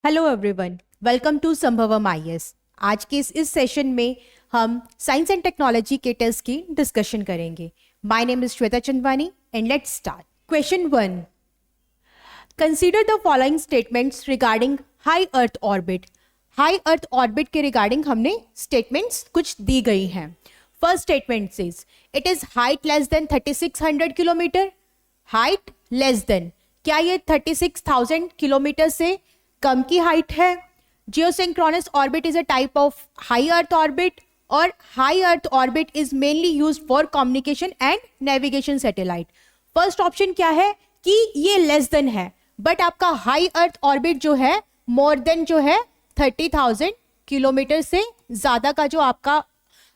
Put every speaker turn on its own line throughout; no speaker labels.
Hello everyone, welcome to Sambhavam IAS. आज के इस सेशन में हम साइंस एंड टेक्नोलॉजी के टेस्ट की डिस्कशन करेंगे। My name is Shweta Chandwani and let's start. Question 1, consider the following statements regarding high earth orbit. High earth orbit के regarding हमने स्टेटमेंट्स कुछ दी गई हैं। First statement says it is height less than 3600 kilometre. Height less than, क्या ये 36,000 kilometre से कम की हाइट है? Geosynchronous orbit is a type of high earth orbit और high earth orbit is mainly used for communication and navigation satellite. First option क्या है कि ये लेस देन है, बट आपका हाई अर्थ ऑर्बिट जो है मोर देन जो है 30,000 किलोमीटर से ज्यादा का जो आपका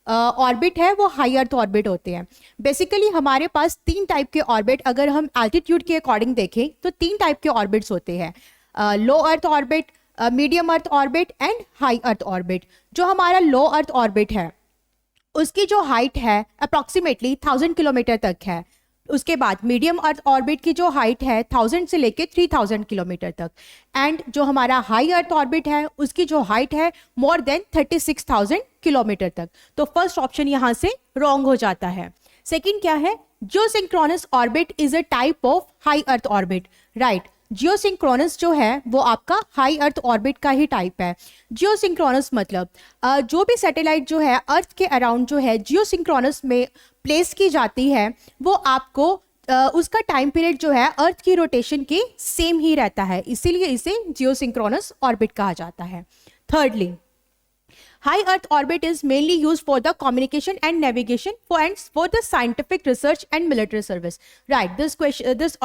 ऑर्बिट है वो हाई अर्थ ऑर्बिट होते हैं। बेसिकली हमारे पास तीन टाइप के ऑर्बिट, अगर हम एल्टीट्यूड के अकॉर्डिंग देखें तो तीन टाइप के ऑर्बिट्स होते हैं, low earth orbit, medium earth orbit and high earth orbit. जो हमारा लो अर्थ ऑर्बिट है उसकी जो हाइट है अप्रॉक्सीमेटली 1000 किलोमीटर तक है। उसके बाद मीडियम अर्थ ऑर्बिट की जो हाइट है 1000 से लेके 3000 किलोमीटर तक, एंड जो हमारा हाई अर्थ ऑर्बिट है उसकी जो हाइट है मोर देन 36,000 किलोमीटर तक। तो फर्स्ट ऑप्शन यहाँ से रॉन्ग हो जाता है। सेकंड क्या है? Geosynchronous orbit is a type of high earth orbit. Right, geosynchronous जो है वो आपका हाई अर्थ ऑर्बिट का ही टाइप है। जियोसिंक्रोनस मतलब जो भी सैटेलाइट जो है अर्थ के अराउंड जो है जियोसिंक्रोनस में प्लेस की जाती है वो आपको उसका टाइम पीरियड जो है अर्थ की रोटेशन के सेम ही रहता है, इसीलिए इसे जियोसिंक्रोनस ऑर्बिट कहा जाता है। Thirdly, high earth orbit is mainly used for the communication and navigation for the scientific research and military service. Right, this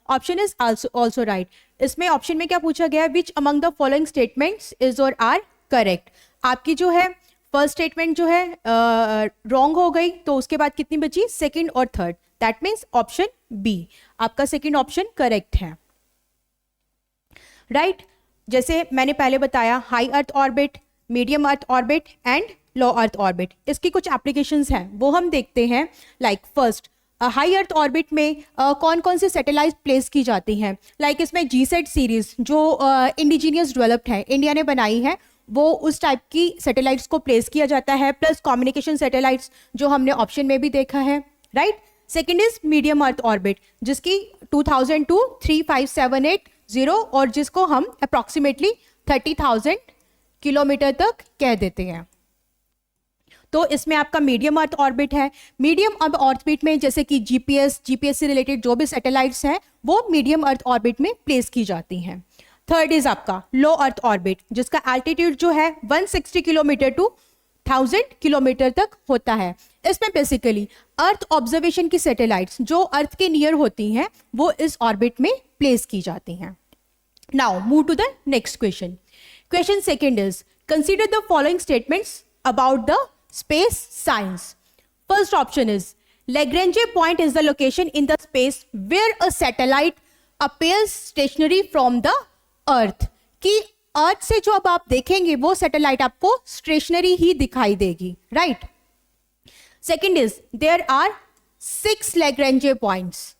option is also right. इसमें ऑप्शन में क्या पूछा गया है? Which among the following statements is or are correct? आपकी जो है first statement जो है रॉन्ग हो गई, तो उसके बाद कितनी बची? सेकंड और third. That means option B आपका सेकंड ऑप्शन करेक्ट है। राइट, जैसे मैंने पहले बताया high earth orbit, medium earth orbit and low earth orbit, इसकी कुछ एप्लीकेशंस हैं वो हम देखते हैं। Like first, high earth orbit में कौन कौन से सैटेलाइट प्लेस की जाती हैं? लाइक इसमें जीसेट सीरीज जो इंडिजीनियस डेवलप्ड है, इंडिया ने बनाई है, वो उस टाइप की सैटेलाइट्स को प्लेस किया जाता है, प्लस कम्युनिकेशन सैटेलाइट्स जो हमने ऑप्शन में भी देखा है। Right, second is medium earth orbit जिसकी 2000 to 3578 और जिसको हम अप्रॉक्सीमेटली 30,000 किलोमीटर तक कह देते हैं। तो इसमें आपका मीडियम अर्थ ऑर्बिट है। मीडियम अर्थ ऑर्बिट में जैसे कि जीपीएस से रिलेटेड जो भी सैटेलाइट्स हैं वो मीडियम अर्थ ऑर्बिट में प्लेस की जाती हैं। थर्ड इज आपका लो अर्थ ऑर्बिट जिसका एल्टीट्यूड जो है 160 किलोमीटर टू 1000 किलोमीटर तक होता है। इसमें बेसिकली अर्थ ऑब्जर्वेशन की सैटेलाइट्स जो अर्थ के नियर होती हैं वो इस ऑर्बिट में प्लेस की जाती हैं। Now move to the next question. Question second is, consider the following statements about the space science. First option is, Lagrange point is the location in the space where a satellite appears stationary from the earth. कि अर्थ से जो अब आप देखेंगे वो satellite आपको stationery ही दिखाई देगी। Right, second is there are 6 Lagrange points.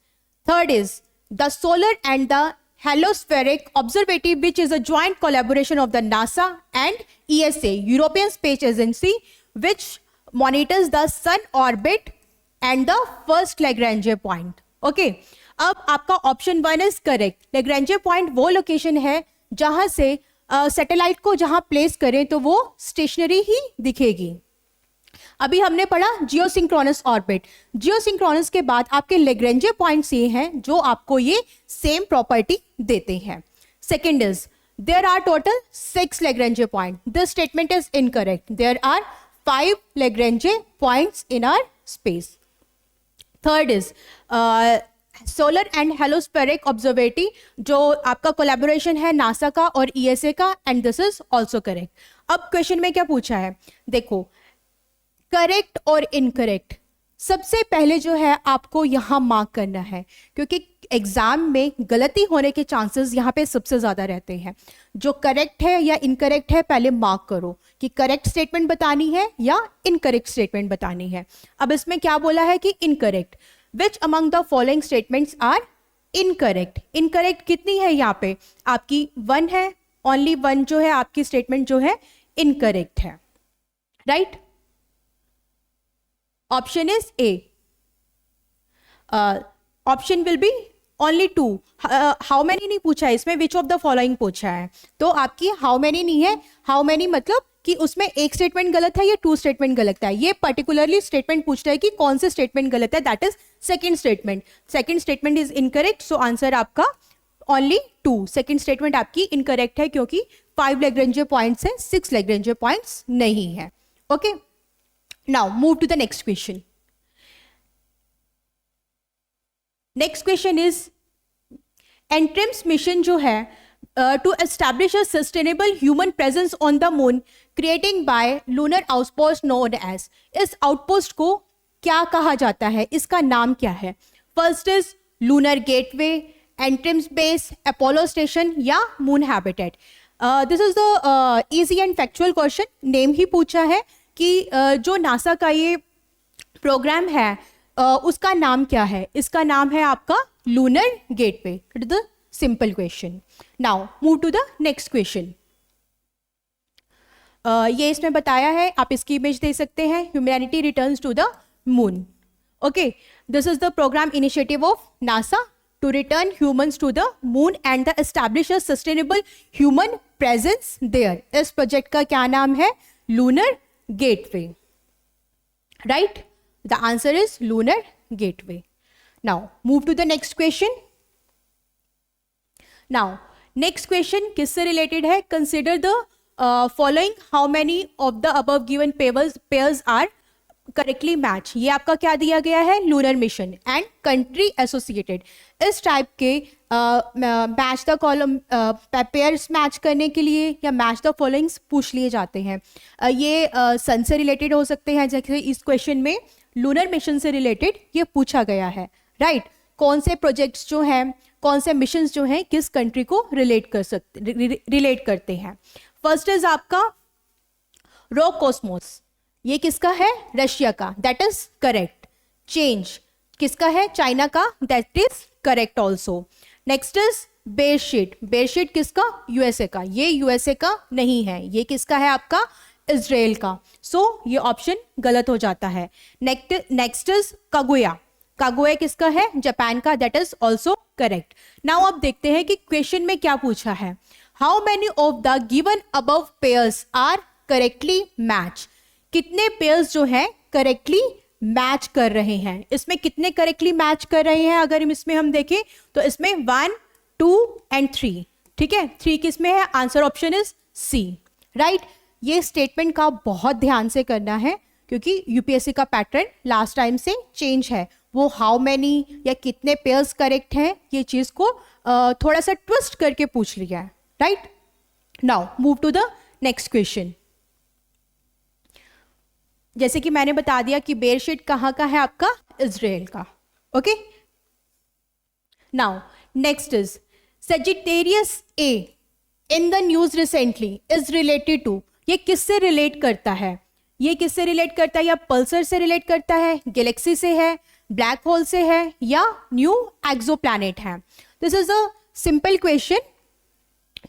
Third is the solar and the Heliospheric Observatory, which is a joint collaboration of the NASA and ESA, European Space Agency, which monitors the sun orbit and the first Lagrange point. Okay, अब आपका option 1 is correct. Lagrange point वो location है जहां से satellite को जहां place करें तो वो स्टेशनरी ही दिखेगी। अभी हमने पढ़ा जियोसिंक्रोनस ऑर्बिट। जियोसिंक्रोनस के बाद आपके Lagrange पॉइंट्स ये हैं जो आपको ये सेम प्रॉपर्टी देते हैं। Second is there are total 6 Lagrange point. This statement is incorrect. There are 5 Lagrange points in our space. Third is solar and heliospheric observatory जो आपका कोलैबोरेशन है नासा का और ESA का, and this is also correct. अब question में क्या पूछा है? देखो, करेक्ट और इनकरेक्ट सबसे पहले जो है आपको यहां मार्क करना है, क्योंकि एग्जाम में गलती होने के चांसेस यहां पे सबसे ज्यादा रहते हैं। जो करेक्ट है या इनकरेक्ट है पहले मार्क करो कि करेक्ट स्टेटमेंट बतानी है या इनकरेक्ट स्टेटमेंट बतानी है। अब इसमें क्या बोला है कि incorrect. Which among the following statements are incorrect? Incorrect कितनी है यहाँ पे? आपकी 1 है, ओनली वन जो है आपकी स्टेटमेंट जो है इनकरेक्ट है, right? Option is A, option will be only two. How many नहीं पूछा है इसमें, विच ऑफ द फॉलोइंग पूछा है, तो आपकी हाउ मैनी नहीं है। हाउ मैनी मतलब कि उसमें एक स्टेटमेंट गलत है या टू स्टेटमेंट गलत है, ये पर्टिकुलरली स्टेटमेंट पूछ रहा है कि कौन से स्टेटमेंट गलत है, that is second statement. Second statement is incorrect, so answer आपका ओनली टू। सेकंड स्टेटमेंट आपकी इनकरेक्ट है क्योंकि 5 लैग्रेंज पॉइंट्स है, 6 लैग्रेंज पॉइंट्स नहीं है। Okay, now move to the next question. Next question is Artemis mission जो है to establish a sustainable human presence on the moon creating by lunar outpost known as. इस outpost को क्या कहा जाता है, इसका नाम क्या है? First is lunar gateway, Artemis base, Apollo station या moon habitat. This is the easy and factual question. Name ही पूछा है कि जो नासा का ये प्रोग्राम है उसका नाम क्या है? इसका नाम है आपका lunar gateway. It is the simple question. Now move to the next question. ये इसमें बताया है, आप इसकी इमेज दे सकते हैं, humanity returns to the moon. Okay, this is the programme initiative of NASA to return humans to the moon and the establish a sustainable human presence there. इस प्रोजेक्ट का क्या नाम है? Lunar gateway, right? The answer is lunar gateway. Now move to the next question. Now next question किससे related है? Consider the following. How many of the above given pairs are correctly match? ये आपका क्या दिया गया है? lunar mission and country associated. इस type के match the column pairs match करने के लिए या मैच द फॉलोइंग्स पूछ लिए जाते हैं। ये सन से रिलेटेड हो सकते हैं, जैसे इस क्वेश्चन में लूनर मिशन से रिलेटेड ये पूछा गया है, राइट? कौन से प्रोजेक्ट्स जो हैं, कौन से मिशंस जो हैं किस कंट्री को रिलेट करते हैं? फर्स्ट इज आपका रोकोस्मोस, ये किसका है? रशिया का, दैट इज करेक्ट। चेंज किसका है? चाइना का, that is correct also. Next is Beresheet, Beresheet किसका? यूएसए का, ये यूएसए का नहीं है, ये किसका है? आपका इजराइल का। सो ये ऑप्शन गलत हो जाता है। नेक्स्ट इज कागुया, कागुया किसका है? जापान का, that is also correct. Now आप देखते हैं कि क्वेश्चन में क्या पूछा है। How many of the given above pairs are correctly match? कितने पेयर्स जो है करेक्टली मैच कर रहे हैं? इसमें कितने करेक्टली मैच कर रहे हैं? अगर इसमें हम देखें तो इसमें 1, 2 एंड 3, ठीक है? 3 किस में है? Answer option is C, right? ये स्टेटमेंट का बहुत ध्यान से करना है क्योंकि यूपीएससी का पैटर्न लास्ट टाइम से चेंज है। वो हाउ मैनी या कितने पेयर्स करेक्ट हैं, ये चीज को थोड़ा सा ट्विस्ट करके पूछ लिया है, right? Now move to the next question. जैसे कि मैंने बता दिया कि बेरशीट कहाँ का है? आपका इजराइल का। Okay, now next is Sagittarius A in the news recently is related to. ये किससे रिलेट करता है? ये किससे रिलेट करता है? या पल्सर से रिलेट करता है, गैलेक्सी से है, ब्लैक होल से है या न्यू एक्सोप्लैनेट है? This is a simple question.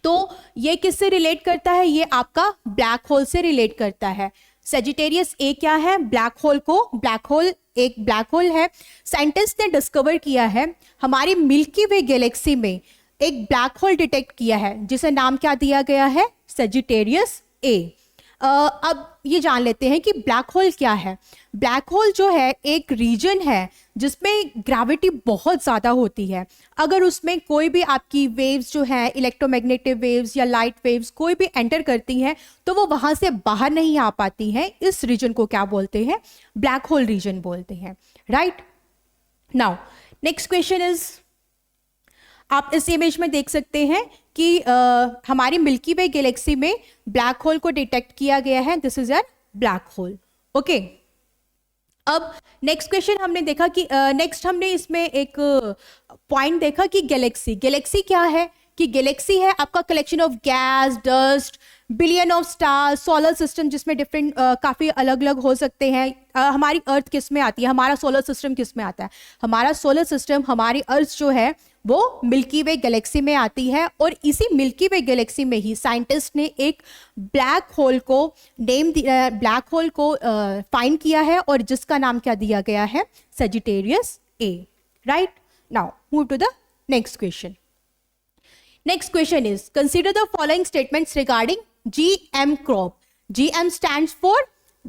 तो ये किससे रिलेट करता है? ये आपका ब्लैक होल से रिलेट करता है। सेजिटेरियस ए क्या है? ब्लैक होल को, ब्लैक होल एक ब्लैक होल है, साइंटिस्ट ने डिस्कवर किया है हमारी मिल्की वे गैलेक्सी में एक ब्लैक होल डिटेक्ट किया है जिसे नाम क्या दिया गया है? Sagittarius A. अब ये जान लेते हैं कि ब्लैक होल क्या है। ब्लैक होल जो है एक रीजन है जिसमें ग्रेविटी बहुत ज़्यादा होती है। अगर उसमें कोई भी आपकी वेव्स जो है, इलेक्ट्रोमैग्नेटिक वेव्स या लाइट वेव्स कोई भी एंटर करती हैं तो वो वहाँ से बाहर नहीं आ पाती हैं। इस रीजन को क्या बोलते हैं? ब्लैक होल रीजन बोलते हैं, right? Now next question is, आप इस इमेज में देख सकते हैं कि हमारी मिल्की वे गैलेक्सी में ब्लैक होल को डिटेक्ट किया गया है। This is a black hole. Okay, अब नेक्स्ट क्वेश्चन हमने देखा कि नेक्स्ट हमने इसमें एक पॉइंट देखा कि गैलेक्सी, गैलेक्सी क्या है? कि गैलेक्सी है आपका collection of gas, dust, billion of star, solar system जिसमें डिफरेंट काफ़ी अलग अलग हो सकते हैं। हमारी अर्थ किस में आती है, हमारा सोलर सिस्टम किस में आता है, हमारा सोलर सिस्टम, हमारी अर्थ जो है वो मिल्की वे गैलेक्सी में आती है। और इसी मिल्की वे गैलेक्सी में ही साइंटिस्ट ने एक ब्लैक होल को ब्लैक होल को फाइंड किया है और जिसका नाम क्या दिया गया है, Sagittarius A, right. Now move to the next question. Next question is, consider the following statements regarding GM crop. GM stands for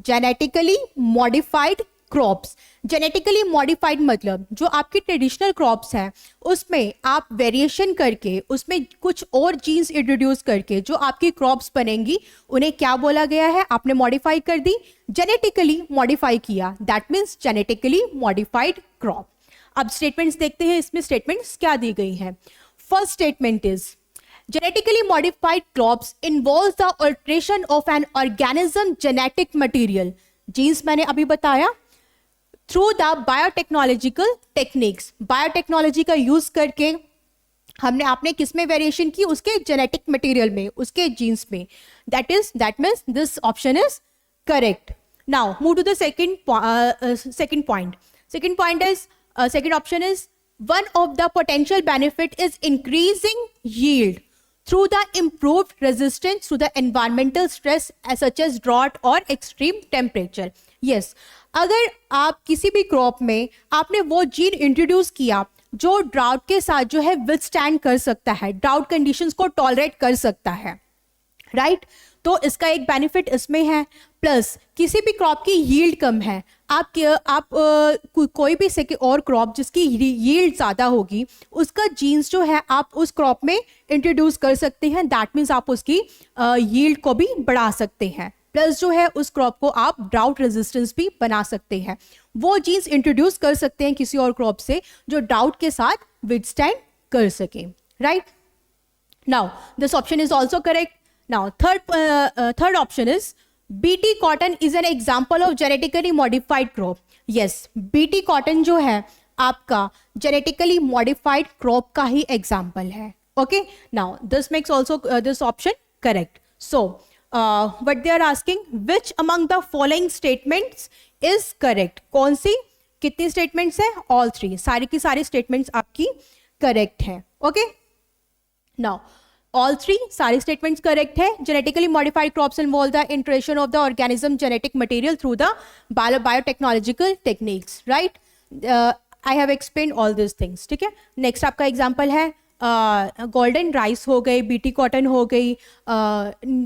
genetically modified crops. Genetically modified मतलब जो आपकी ट्रेडिशनल क्रॉप्स हैं उसमें आप वेरिएशन करके उसमें कुछ और जीन्स इंट्रोड्यूस करके जो आपकी क्रॉप्स बनेंगी उन्हें क्या बोला गया है, आपने मॉडिफाई कर दी, जेनेटिकली मॉडिफाई किया, that means genetically modified crop. अब स्टेटमेंट्स देखते हैं, इसमें स्टेटमेंट्स क्या दी गई हैं. First statement is, genetically modified crops involves the alteration of an organism genetic material. Genes मैंने अभी बताया, through the biotechnological techniques. Biotechnology का यूज करके आपने किस में वेरिएशन की, उसके जेनेटिक मटेरियल में, उसके जीन्स में. that means this option is correct. Now move to the second point. Second option is, one of the potential benefit is increasing yield through the improved resistance to the environmental stress such as drought or extreme temperature. Yes, अगर आप किसी भी crop में आपने वो gene introduce किया जो drought के साथ जो है विथस्टैंड कर सकता है, ड्राउट कंडीशंस को टॉलरेट कर सकता है, राइट, तो इसका एक बेनिफिट इसमें है. प्लस किसी भी क्रॉप की यील्ड कम है, आप कोई भी और क्रॉप जिसकी यील्ड ज़्यादा होगी उसका जीन्स जो है आप उस क्रॉप में इंट्रोड्यूस कर सकते हैं. दैट मीन्स आप उसकी यील्ड को भी बढ़ा सकते हैं. प्लस जो है उस क्रॉप को आप ड्राउट रेजिस्टेंस भी बना सकते हैं. वो जीन्स इंट्रोड्यूस कर सकते हैं किसी और क्रॉप से जो ड्राउट के साथ विथस्टैंड कर सके, right. Now this option is also correct. Now, third option is, BT cotton is an example of genetically modified crop. Yes, BT cotton जो है आपका genetically modified crop का ही example है. Okay, now this makes also this option correct. So, what they are asking, which among the following statements is correct? कौन सी कितनी statements है? All three. सारी की सारी statements आपकी correct है. Okay, now all three सारी statements correct है. genetically modified crops involve the introduction of the organism genetic material through the biotechnological techniques, right. I have explained all these things. ठीक है, next आपका example है golden rice हो गई, BT cotton हो गई,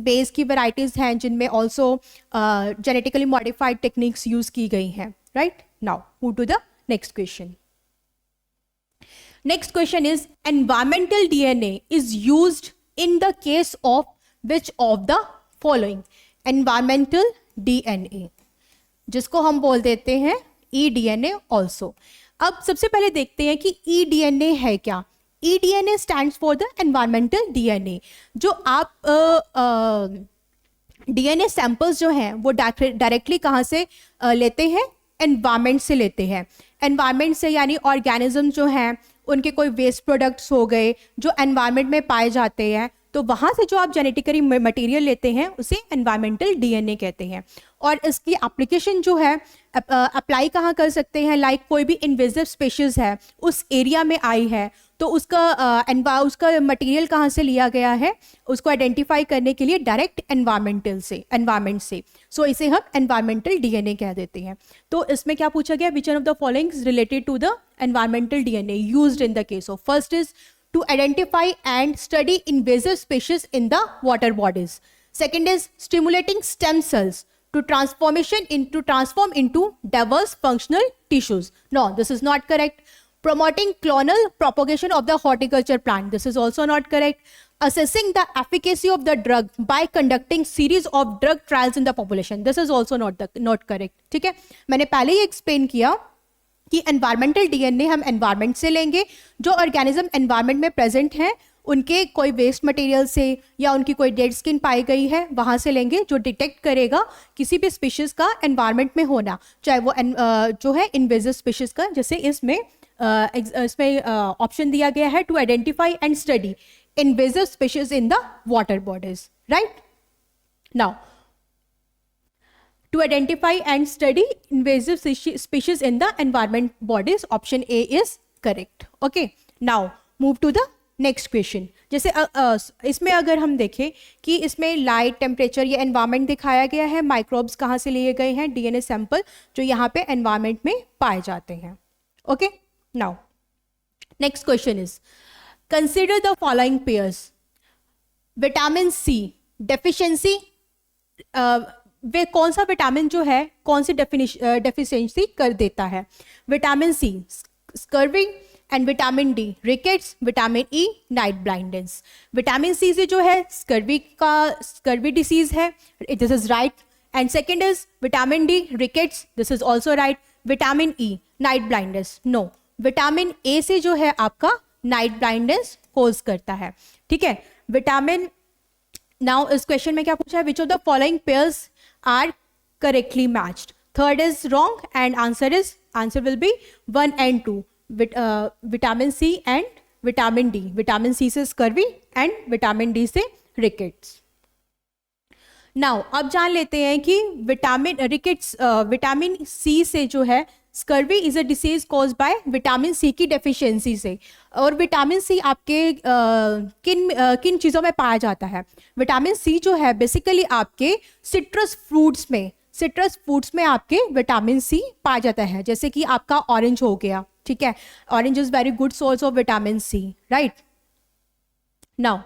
बेस की varieties हैं जिनमें also genetically modified techniques use की गई हैं, right. Now move to the next question. Next question is, environmental DNA is used in the case of which of the following? Environmental DNA, जिसको हम बोल देते हैं eDNA also. अब सबसे पहले देखते हैं कि eDNA है क्या. eDNA stands for the environmental DNA. जो आप DNA सैंपल्स जो हैं वो डायरेक्टली कहाँ से लेते हैं, एनवायरमेंट से लेते हैं. एनवायरमेंट से यानी ऑर्गेनिज्म जो हैं उनके कोई वेस्ट प्रोडक्ट्स हो गए जो एनवायरनमेंट में पाए जाते हैं, तो वहाँ से जो आप जेनेटिकली मटेरियल लेते हैं उसे एनवायरमेंटल डीएनए कहते हैं. और इसकी एप्लीकेशन जो है अप्लाई कहाँ कर सकते हैं, लाइक कोई भी इन्वेजिव स्पीशीज़ है उस एरिया में आई है तो उसका मटेरियल कहाँ से लिया गया है उसको आइडेंटिफाई करने के लिए डायरेक्ट एनवायरमेंट से सो इसे हम एनवायरमेंटल डीएनए कह देते हैं. तो इसमें क्या पूछा गया, which one of the following related to the environmental DNA used in the case of. First is to identify and study invasive species in the water bodies. Second is stimulating stem cells to transform into diverse functional tissues. No, this is not correct. Promoting clonal propagation of the horticulture plant. This is also not correct. Assessing the efficacy of the drug by conducting series of drug trials in the population. This is also not correct. ठीक है, मैंने पहले ही explain किया कि environmental DNA हम environment से लेंगे, जो ऑर्गेनिज्म एनवायरमेंट में प्रेजेंट हैं उनके कोई वेस्ट मटेरियल से या उनकी कोई डेड स्किन पाई गई है वहाँ से लेंगे, जो डिटेक्ट करेगा किसी भी स्पीशीज़ का एनवायरमेंट में होना, चाहे वो जो है इन्वेजिव स्पीशीज़ का. जैसे इसमें ऑप्शन दिया गया है to identify and study invasive species in the water bodies, right? Now, to identify and study invasive species in the environment bodies, option A is correct. Okay, now move to the next question. जैसे इसमें अगर हम देखें कि इसमें light, temperature, ये environment दिखाया गया है. माइक्रोब्स कहाँ से लिए गए हैं? डीएनए सैंपल जो यहाँ पे एनवायरनमेंट में पाए जाते हैं. Okay, now next question is consider the following pairs. Vitamin C deficiency, वे कौन सा विटामिन जो है कौन सी डेफिशिएंसी कर देता है? Vitamin C scurvy and vitamin D rickets, vitamin E night blindness. Vitamin C से जो है स्कर्वी डिसीज है, this is right. And second is vitamin D rickets, this is also right. Vitamin E night blindness, no. Vitamin A से जो है आपका night blindness कोज करता है. ठीक है, विटामिन. नाउ इस क्वेश्चन में क्या पूछा है? Which of the following pairs are correctly matched? Third is wrong and answer will be 1 and 2. Vitamin C and vitamin D. Vitamin C से स्कर्वी एंड विटामिन डी से रिकेट्स. नाउ अब जान लेते हैं कि विटामिन सी से जो है scurvy is a disease cause by vitamin C की डेफिशिएंसी से. और विटामिन सी आपके किन चीज़ों में पाया जाता है? विटामिन सी जो है बेसिकली आपके सिट्रस फ्रूट्स में आपके विटामिन सी पाया जाता है. जैसे कि आपका ऑरेंज हो गया, ठीक है. Orange is very good source of vitamin C, right. Now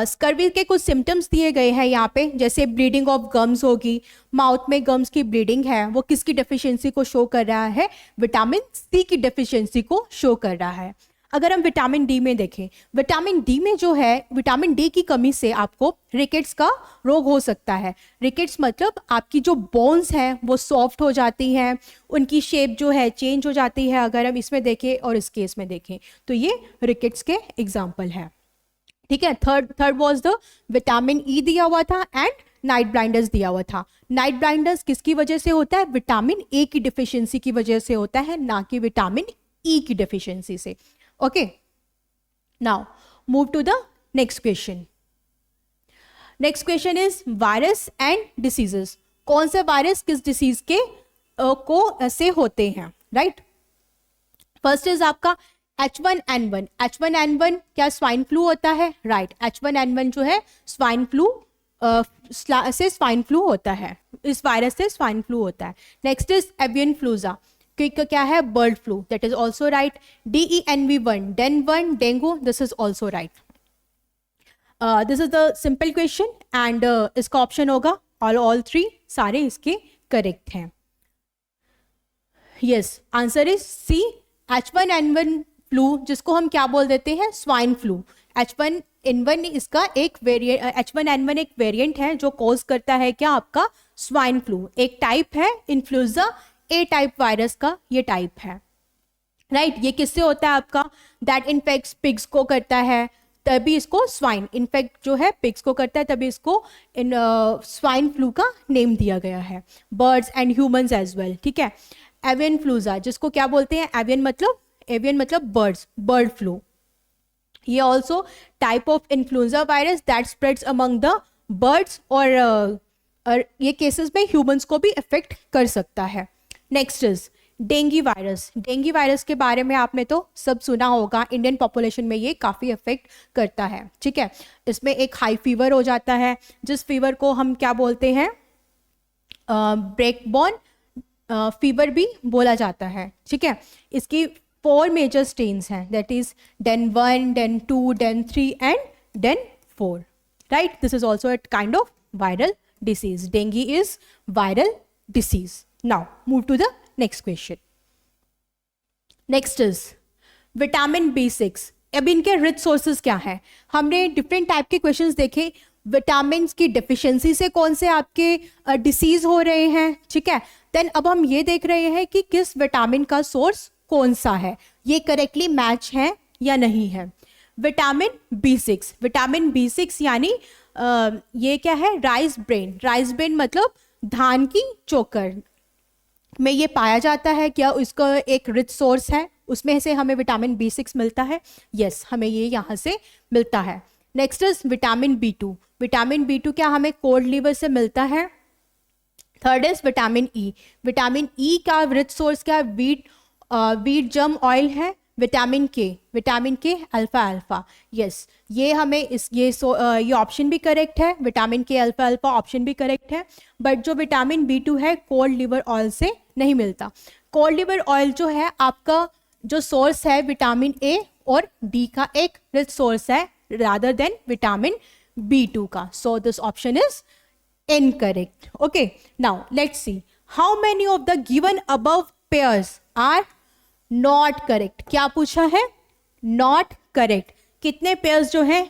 scurvy के कुछ सिम्टम्स दिए गए हैं यहाँ पे, जैसे ब्लीडिंग ऑफ गम्स होगी. माउथ में गम्स की ब्लीडिंग है, वो किसकी डेफिशिएंसी को शो कर रहा है? विटामिन सी की डेफिशिएंसी को शो कर रहा है. अगर हम विटामिन डी में देखें, विटामिन डी में जो है विटामिन डी की कमी से आपको रिकेट्स का रोग हो सकता है. रिकेट्स मतलब आपकी जो बोन्स हैं वो सॉफ्ट हो जाती हैं, उनकी शेप जो है चेंज हो जाती है. अगर हम इसमें देखें और इस केस में देखें तो ये रिकेट्स के एग्जाम्पल है. ठीक है. Third was the vitamin E दिया हुआ था एंड नाइट ब्लाइंडर्स दिया हुआ था. नाइट ब्लाइंडर्स किसकी वजह से होता है? विटामिन ए की डिफिशियंसी की वजह से होता है, ना कि विटामिन ई की डिफिशियंसी से. Okay, now move to the next question. Next question is virus and diseases. कौन से वायरस किस डिसीज के को से होते हैं, राइट? फर्स्ट इज आपका H1N1. H1N1 क्या स्वाइन फ्लू होता है? राइट. H1N1 जो है स्वाइन फ्लू से स्वाइन फ्लू होता है, इस वायरस से स्वाइन फ्लू होता है. नेक्स्ट इज एवियन फ्लूजा, क्या है? Bird flu, that is also right. DENV1 डेन1 dengue, this is also right. This is the simple question and इसका ऑप्शन होगा ऑल 3 सारे इसके करेक्ट हैं. Yes, answer is C. H1N1 flu जिसको हम क्या बोल देते हैं? Swine flu. H1N1 इसका एक वेरिएंट, H1N1 एक वेरिएंट है जो कॉज करता है क्या? आपका स्वाइन फ्लू. एक टाइप है इन्फ्लुएंजा ए टाइप वायरस का, ये टाइप है, राइट. ये किससे होता है आपका? दैट इन्फेक्ट्स पिग्स को करता है, तभी इसको स्वाइन इन्फेक्ट जो है पिग्स को करता है, तभी इसको स्वाइन फ्लू का नेम दिया गया है. Birds and humans as well. ठीक है. एवियन फ्लूजा जिसको क्या बोलते हैं? एवियन मतलब बर्ड्स, बर्ड फ्लू. ये also type of influenza virus that spreads among the birds, और ये केसेस में ह्यूमंस को भी इफेक्ट कर सकता है. Next is dinghy virus. Dinghy virus के बारे में आपने तो सब सुना होगा. इंडियन पॉपुलेशन में ये काफ़ी इफेक्ट करता है. ठीक है. इसमें एक हाई फीवर हो जाता है, जिस फीवर को हम क्या बोलते हैं? ब्रेकबॉर्न फीवर भी बोला जाता है. ठीक है. इसकी 4 मेजर स्टेन्स हैं, that is DEN 1, DEN 2, DEN 3 and DEN 4, right. This is also a kind of viral disease. Dengue is viral disease. Now move to the next question. Next is vitamin B6. अब इनके rich sources क्या हैं? हमने different type के questions देखे. Vitamin की deficiency से कौन से आपके डिसीज हो रहे हैं, ठीक है. देन अब हम ये देख रहे हैं कि किस विटामिन का सोर्स कौन सा है, ये करेक्टली मैच है या नहीं है. Vitamin B6. विटामिन B6 यानी ये क्या है? Rice bran. राइस ब्रेन मतलब धान की चोकर में ये पाया जाता है. क्या इसका एक रिच सोर्स है, उसमें से हमें विटामिन B6 मिलता है? यस, हमें ये यहाँ से मिलता है. Next is vitamin B two. Vitamin B two क्या हमें कोड लीवर से मिलता है। Third is vitamin E. Vitamin E का रिच सोर्स क्या है, वीट जर्म ऑयल है। विटामिन के अल्फा अल्फा, यस ये हमें ये ऑप्शन भी करेक्ट है, विटामिन के अल्फा अल्फा ऑप्शन भी करेक्ट है। बट जो विटामिन बी टू है कोल्ड लिवर ऑयल से नहीं मिलता। कोल्ड लिवर ऑयल जो है आपका जो सोर्स है विटामिन ए और डी का एक रिच सोर्स है rather than vitamin B two का। So this option is incorrect. Okay, now let's see how many of the given above pairs are not correct. क्या पूछा है, not correct, कितने pairs जो है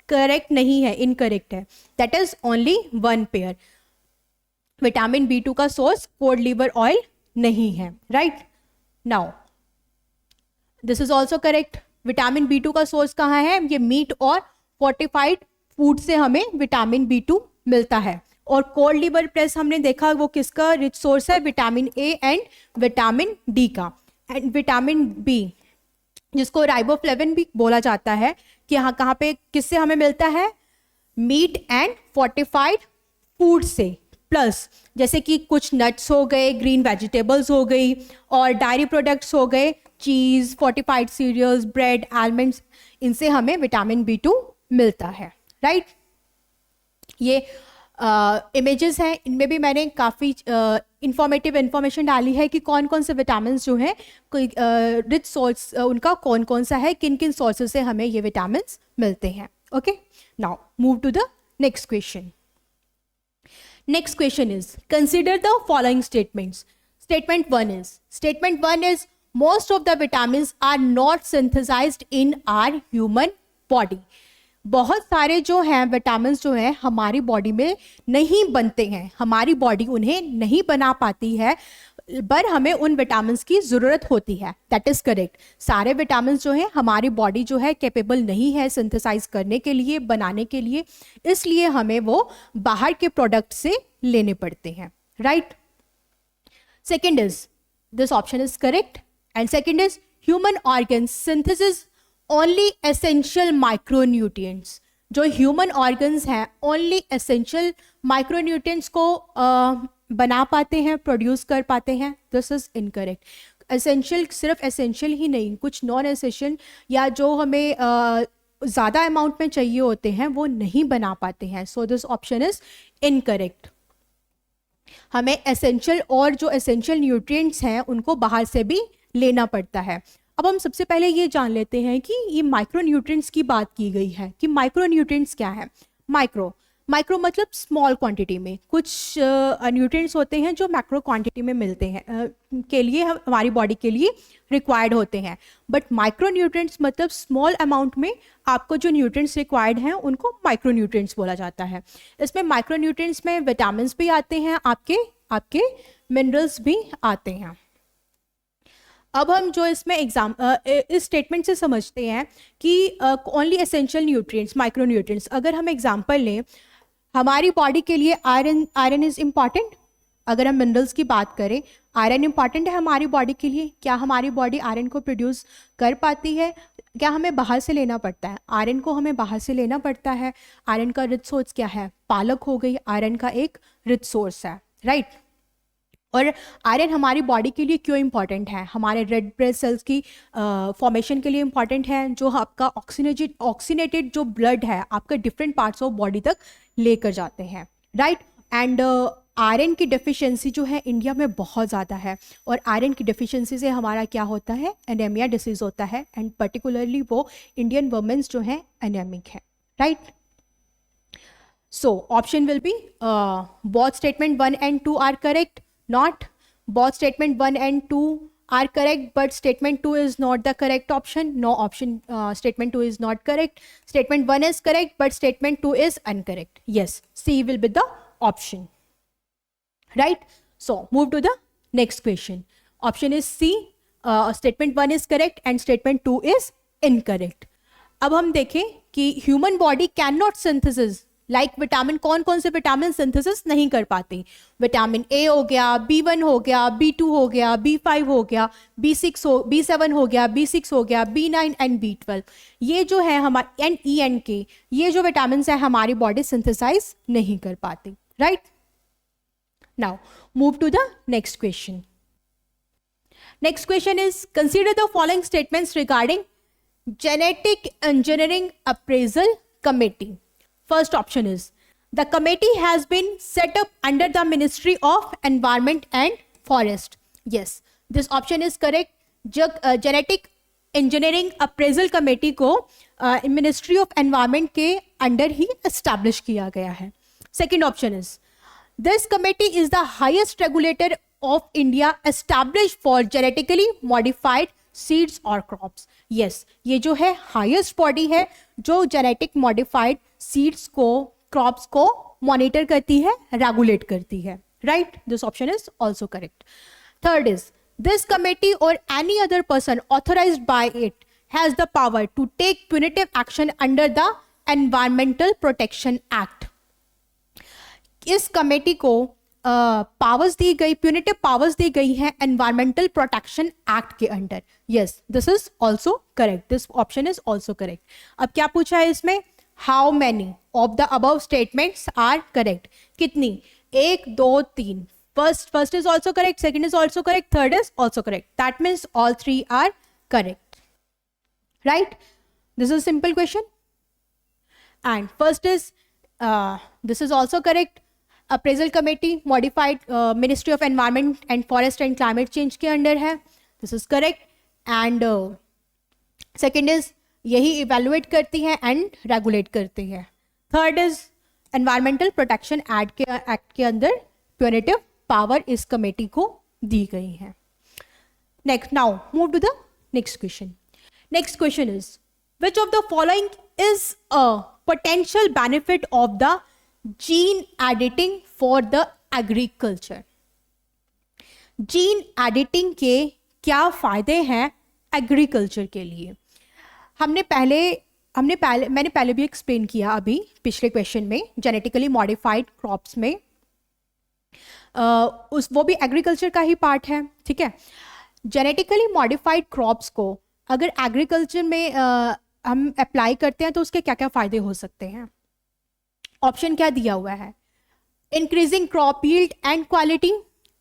correct नहीं है, incorrect है, that is only one pair. Vitamin B two का सोर्स कोड लीवर ऑयल नहीं है, right. Now this is also correct. Vitamin B two का सोर्स कहाँ है, ये मीट और फोर्टिफाइड फूड से हमें विटामिन बी टू मिलता है। और कोल्ड लिवर प्रेस हमने देखा वो किसका रिच सोर्स है, vitamin A and vitamin D का। एंड विटामिन बी जिसको राइबोफ्लेविन भी बोला जाता है कि यहाँ कहाँ पे किससे हमें मिलता है, मीट एंड फोर्टिफाइड फूड से, प्लस जैसे कि कुछ नट्स हो गए, ग्रीन वेजिटेबल्स हो गई और डायरी प्रोडक्ट्स हो गए, चीज़, फोर्टिफाइड सीरियल्स, ब्रेड, आलमंड्स, इनसे हमें विटामिन बी टू मिलता है, राइट। ये इमेजेस हैं, इनमें भी मैंने काफ़ी इंफॉर्मेटिव इन्फॉर्मेशन डाली है कि कौन कौन से विटामिन जो हैं, कोई रिच सोर्स उनका कौन कौन सा है, किन किन सोर्सेज से हमें ये विटामिन मिलते हैं। Okay, now move to the next question. Next question is consider the following statements. Statement one is most of the vitamins are not synthesised in our ह्यूमन बॉडी। बहुत सारे जो हैं विटामिन जो हैं हमारी बॉडी में नहीं बनते हैं, हमारी बॉडी उन्हें नहीं बना पाती है, पर हमें उन विटामिन की ज़रूरत होती है। That is correct. सारे विटामिन जो हैं हमारी बॉडी जो है कैपेबल नहीं है सिंथेसाइज करने के लिए, बनाने के लिए, इसलिए हमें वो बाहर के प्रोडक्ट से लेने पड़ते हैं, right. Second is this option is correct and second is human organ synthesis only essential micronutrients. जो ह्यूमन ऑर्गन्स हैं ओनली एसेंशियल माइक्रोन्यूट्रिएंट्स को बना पाते हैं, प्रोड्यूस कर पाते हैं। This is incorrect. एसेंशियल सिर्फ एसेंशियल ही नहीं, कुछ नॉन एसेंशियल या जो हमें ज़्यादा अमाउंट में चाहिए होते हैं वो नहीं बना पाते हैं। सो दिस ऑप्शन इज इनकरेक्ट। हमें एसेंशियल और जो एसेंशियल न्यूट्रिएंट्स हैं उनको बाहर से भी लेना पड़ता है। अब हम सबसे पहले ये जान लेते हैं कि ये माइक्रोन्यूट्रिएंट्स की बात की गई है कि माइक्रोन्यूट्रिएंट्स क्या है। माइक्रो मतलब स्मॉल क्वांटिटी में, कुछ न्यूट्रिएंट्स होते हैं जो मैक्रो क्वांटिटी में मिलते हैं के लिए हमारी बॉडी के लिए रिक्वायर्ड होते हैं, बट माइक्रोन्यूट्रिएंट्स मतलब स्मॉल अमाउंट में आपको जो न्यूट्रिएंट्स रिक्वायर्ड हैं उनको माइक्रोन्यूट्रिएंट्स बोला जाता है। इसमें माइक्रोन्यूट्रिएंट्स में विटामिन भी आते हैं, आपके मिनरल्स भी आते हैं। अब हम जो इसमें इस स्टेटमेंट से समझते हैं कि ओनली एसेंशियल न्यूट्रिएंट्स, माइक्रोन्यूट्रिएंट्स। अगर हम एग्जांपल लें, हमारी बॉडी के लिए आयरन इज़ इम्पॉर्टेंट। अगर हम मिनरल्स की बात करें, आयरन इम्पॉर्टेंट है हमारी बॉडी के लिए। क्या हमारी बॉडी आयरन को प्रोड्यूस कर पाती है? क्या हमें बाहर से लेना पड़ता है? आयरन को हमें बाहर से लेना पड़ता है। आयरन का रिच सोर्स क्या है? पालक हो गई, आयरन का एक रिच सोर्स है, राइट। और आयरन हमारी बॉडी के लिए क्यों इंपॉर्टेंट है? हमारे रेड ब्लड सेल्स की फॉर्मेशन के लिए इंपॉर्टेंट है, जो आपका ऑक्सीनेटेड जो ब्लड है आपका डिफरेंट पार्ट्स ऑफ बॉडी तक लेकर जाते हैं, राइट। एंड आयरन की डेफिशिएंसी जो है इंडिया में बहुत ज़्यादा है, और आयरन की डेफिशिएंसी से हमारा क्या होता है? एनीमिया डिसीज़ होता है, एंड पर्टिकुलरली वो इंडियन वुमेन्स जो हैं एनीमिक है, right. So option will be both statement 1 and 2 are correct. Not both statement 1 and 2 are correct, but statement 2 is not the correct option. No option, statement 2 is not correct. Statement 1 is correct, but statement 2 is incorrect. Yes, C will be the option, right? So move to the next question. Option is C. Statement 1 is correct and statement 2 is incorrect. अब हम देखें कि human body cannot synthesis like vitamin, कौन कौन से vitamin synthesis नहीं कर पाते? विटामिन ए हो गया, B1 हो गया, B2 हो गया, B5 हो गया, B7 हो गया, B6 हो गया, B9 एंड B12। ये जो है हमारे एन ई एन के, ये जो विटामिन है हमारी बॉडी सिंथेसाइज नहीं कर पाती, right? Now move to the next question. Next question is, consider the following statements regarding Genetic Engineering Appraisal Committee. First option is, the committee has been set up under the Ministry of Environment and Forest. Yes, this option is correct. Genetic Engineering Appraisal Committee को Ministry of Environment के under ही establish किया गया है. Second option is, this committee is the highest regulator of India established for genetically modified seeds or crops. Yes, ये जो है highest body है जो genetic modified seeds को, crops को monitor करती है, regulate करती है, right? This option is also correct. Third is, this committee or any other person authorized by it has the power to take punitive action under the Environmental Protection Act. इस committee को powers दी गई, punitive powers दी गई है environmental protection act के under. Yes, this is also correct. This option is also correct. अब क्या पूछा है इसमें? How many of the above statements are correct? कितनी? 1 2 3. First is also correct, second is also correct, third is also correct. That means all 3 are correct, right? This is simple question. And first is this is also correct. Appraisal committee modified ministry of environment and forest and climate change के under है. This is correct. And second is यही evaluate करती है and regulate करती है. Third is environmental protection act के अंदर punitive power इस कमेटी को दी गई है. Next, now move to the next question. Next question is, which of the following is a potential benefit of the gene editing for the agriculture? Gene editing के क्या फायदे हैं एग्रीकल्चर के लिए? मैंने पहले भी एक्सप्लेन किया अभी पिछले क्वेश्चन में. जेनेटिकली मॉडिफाइड क्रॉप्स में वो भी एग्रीकल्चर का ही पार्ट है, ठीक है? जेनेटिकली मॉडिफाइड क्रॉप्स को अगर एग्रीकल्चर में हम अप्लाई करते हैं तो उसके क्या क्या फायदे हो सकते हैं? ऑप्शन क्या दिया हुआ है? Increasing crop yield and quality.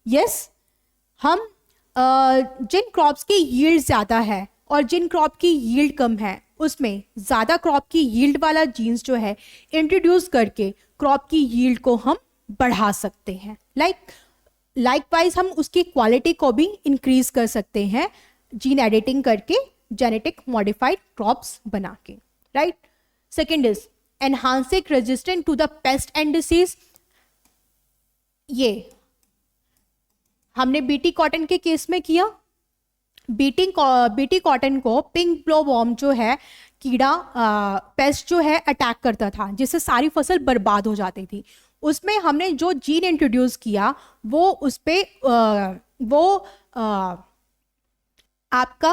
Yes, हम जिन क्रॉप्स की यील्ड ज़्यादा है और जिन क्रॉप की यील्ड कम है उसमें ज़्यादा क्रॉप की यील्ड वाला जीन्स जो है इंट्रोड्यूस करके क्रॉप की यील्ड को हम बढ़ा सकते हैं. लाइकवाइज हम उसकी क्वालिटी को भी इंक्रीज कर सकते हैं जीन एडिटिंग करके, जेनेटिक मॉडिफाइड क्रॉप्स बना के, right? Second is enhancing resistant to the pest and disease. ये हमने बीटी कॉटन के केस में किया. बीटी कॉटन को पिंक ब्लोवॉर्म जो है कीड़ा, पेस्ट जो है अटैक करता था जिससे सारी फसल बर्बाद हो जाती थी. उसमें हमने जो जीन इंट्रोड्यूस किया वो उस पे आपका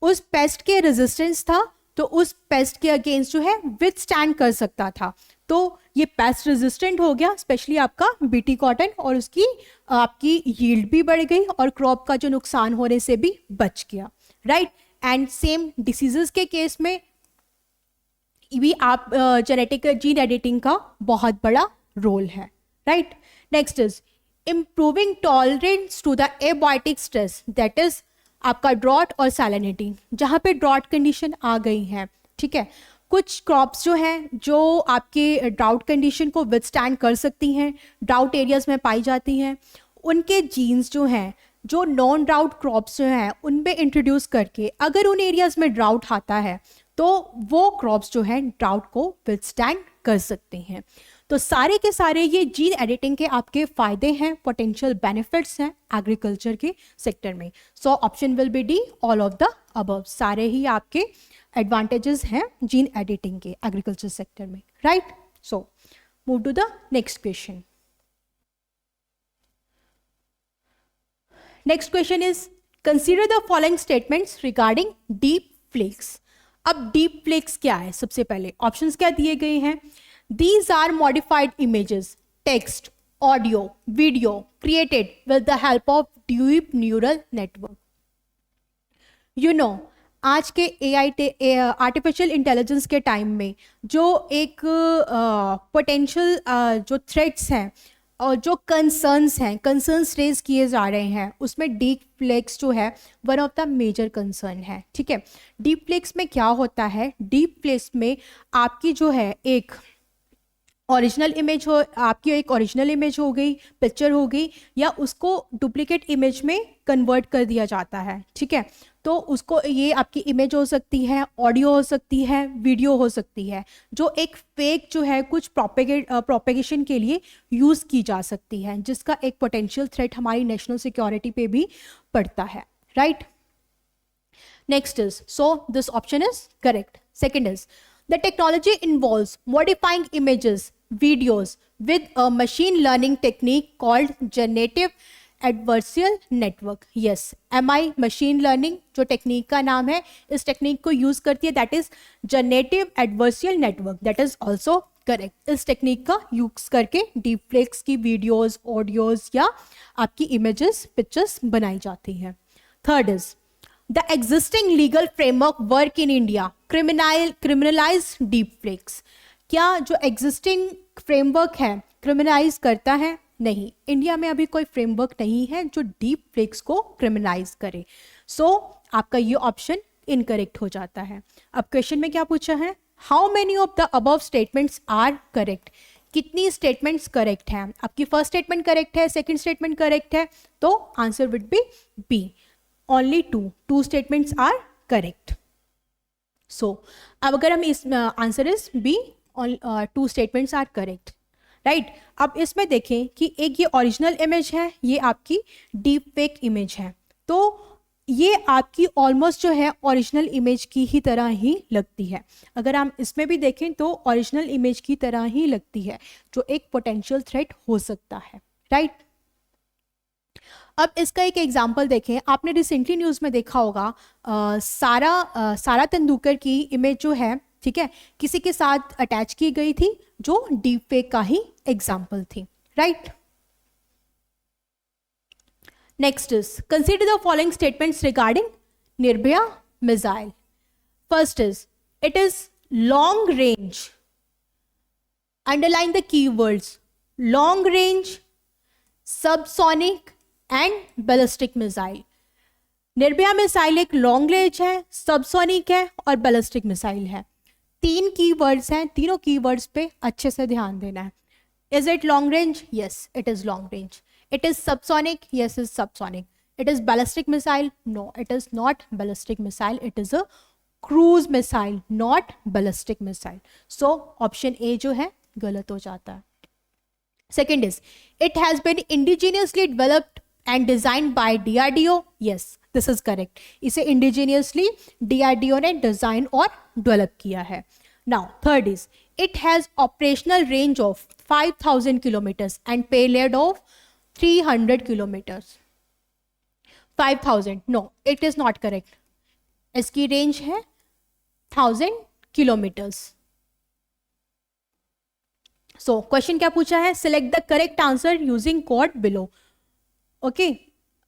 उस पेस्ट के रेजिस्टेंस था, तो उस पेस्ट के अगेंस्ट जो है विथस्टैंड कर सकता था. तो ये पेस्ट रेजिस्टेंट हो गया, स्पेशली आपका बीटी कॉटन, और उसकी आपकी यील्ड भी बढ़ गई और क्रॉप का जो नुकसान होने से भी बच गया, राइट? एंड सेम डिसीजेस के केस में भी आप जेनेटिक जीन एडिटिंग का बहुत बड़ा रोल है, right? Next is improving tolerance to the abiotic stress, that is आपका ड्रॉट और सैलिनिटी. जहाँ पे ड्रॉट कंडीशन आ गई है, ठीक है, कुछ क्रॉप्स जो हैं जो आपके ड्राउट कंडीशन को विथस्टैंड कर सकती हैं, ड्राउट एरियाज में पाई जाती हैं, उनके जीन्स जो हैं जो नॉन ड्राउट क्रॉप्स जो हैं उनमें इंट्रोड्यूस करके अगर उन एरियाज में ड्राउट आता है तो वो क्रॉप्स जो हैं ड्राउट को विथस्टैंड कर सकते हैं. तो सारे के सारे ये जीन एडिटिंग के आपके फायदे हैं, पोटेंशियल बेनिफिट्स हैं एग्रीकल्चर के सेक्टर में. So option will be D, all of the above. सारे ही आपके एडवांटेजेस हैं जीन एडिटिंग के एग्रीकल्चर सेक्टर में, right? So move to the next question. Next question is consider the following statements regarding deep fakes. अब deep fakes क्या है? सबसे पहले ऑप्शंस क्या दिए गए हैं? These are modified images, text, audio, video created with the help of deep neural network. आज के आर्टिफिशियल इंटेलिजेंस के टाइम में जो एक पोटेंशियल जो थ्रेट्स हैं और जो कंसर्न्स रेज किए जा रहे हैं, उसमें डीप फ्लेक्स जो है one of the major concern है। ठीक है, डीप फ्लेक्स में क्या होता है? डीप फ्लेक्स में आपकी जो है एक ओरिजिनल इमेज हो, आपकी एक ओरिजिनल इमेज हो गई, पिक्चर हो गई, या उसको डुप्लीकेट इमेज में कन्वर्ट कर दिया जाता है। ठीक है, तो उसको ये आपकी इमेज हो सकती है, ऑडियो हो सकती है, वीडियो हो सकती है, जो एक फेक जो है कुछ प्रोपेगेशन के लिए यूज़ की जा सकती है, जिसका एक पोटेंशियल थ्रेट हमारी नेशनल सिक्योरिटी पे भी पड़ता है। Right, next is, so this option is correct. Second is, the technology involves modifying images, videos with a machine learning technique called generative adversarial network. Yes, MI machine learning जो technique का नाम है, इस technique को use करती है, that is generative adversarial network, that is also correct. इस technique का यूज करके डीप फेक्स की वीडियोस, ऑडियोज या आपकी इमेजेस, पिक्चर्स बनाई जाती हैं। Third is, the existing legal framework work in India criminalize deepfakes. क्या जो existing framework है criminalize करता है? नहीं, इंडिया में अभी कोई फ्रेमवर्क नहीं है जो डीप फ्लेक्स को क्रिमिनलाइज करे। सो आपका ये ऑप्शन इनकरेक्ट हो जाता है। अब क्वेश्चन में क्या पूछा है? How many of the above statements are correct? कितनी स्टेटमेंट्स करेक्ट हैं? आपकी फर्स्ट स्टेटमेंट करेक्ट है, सेकेंड स्टेटमेंट करेक्ट है, तो answer will be B, only two statements are correct. So अब अगर हम इस answer is B, two statements are correct. Right, अब इसमें देखें कि एक ये ओरिजिनल इमेज है, ये आपकी डीप फेक इमेज है, तो ये आपकी ऑलमोस्ट जो है ओरिजिनल इमेज की ही तरह ही लगती है। अगर हम इसमें भी देखें तो ओरिजिनल इमेज की तरह ही लगती है, जो एक पोटेंशियल थ्रेट हो सकता है। राइट, अब इसका एक एग्जाम्पल देखें। आपने रिसेंटली न्यूज़ में देखा होगा सारा तेंदुलकर की इमेज जो है, ठीक है, किसी के साथ अटैच की गई थी, जो डीप फेक का ही एग्जाम्पल थी। Right, next is, consider the following statements regarding Nirbhaya missile. First is, it is long range, underline the keywords long range, subsonic and ballistic missile. Nirbhaya missile एक लॉन्ग रेंज है, subsonic है और ballistic missile है। तीन keywords हैं, तीनों keywords पे अच्छे से ध्यान देना है। Is it long range? Yes, it is long range. It is subsonic? Yes, is subsonic. It is ballistic missile? No, it is not ballistic missile, it is a cruise missile, not ballistic missile. So option A जो है गलत हो जाता है। Second is, it has been indigenously developed and designed by DRDO. Yes, this is correct. इसे indigenously DRDO ने design और develop किया है। Now, third is, it has operational range of 5,000 kilometers and payload of 300 kilometers. 5,000? No, it is not correct. इसकी range है 1,000 kilometers. So question क्या पूछा है? Select the correct answer using code below. Okay,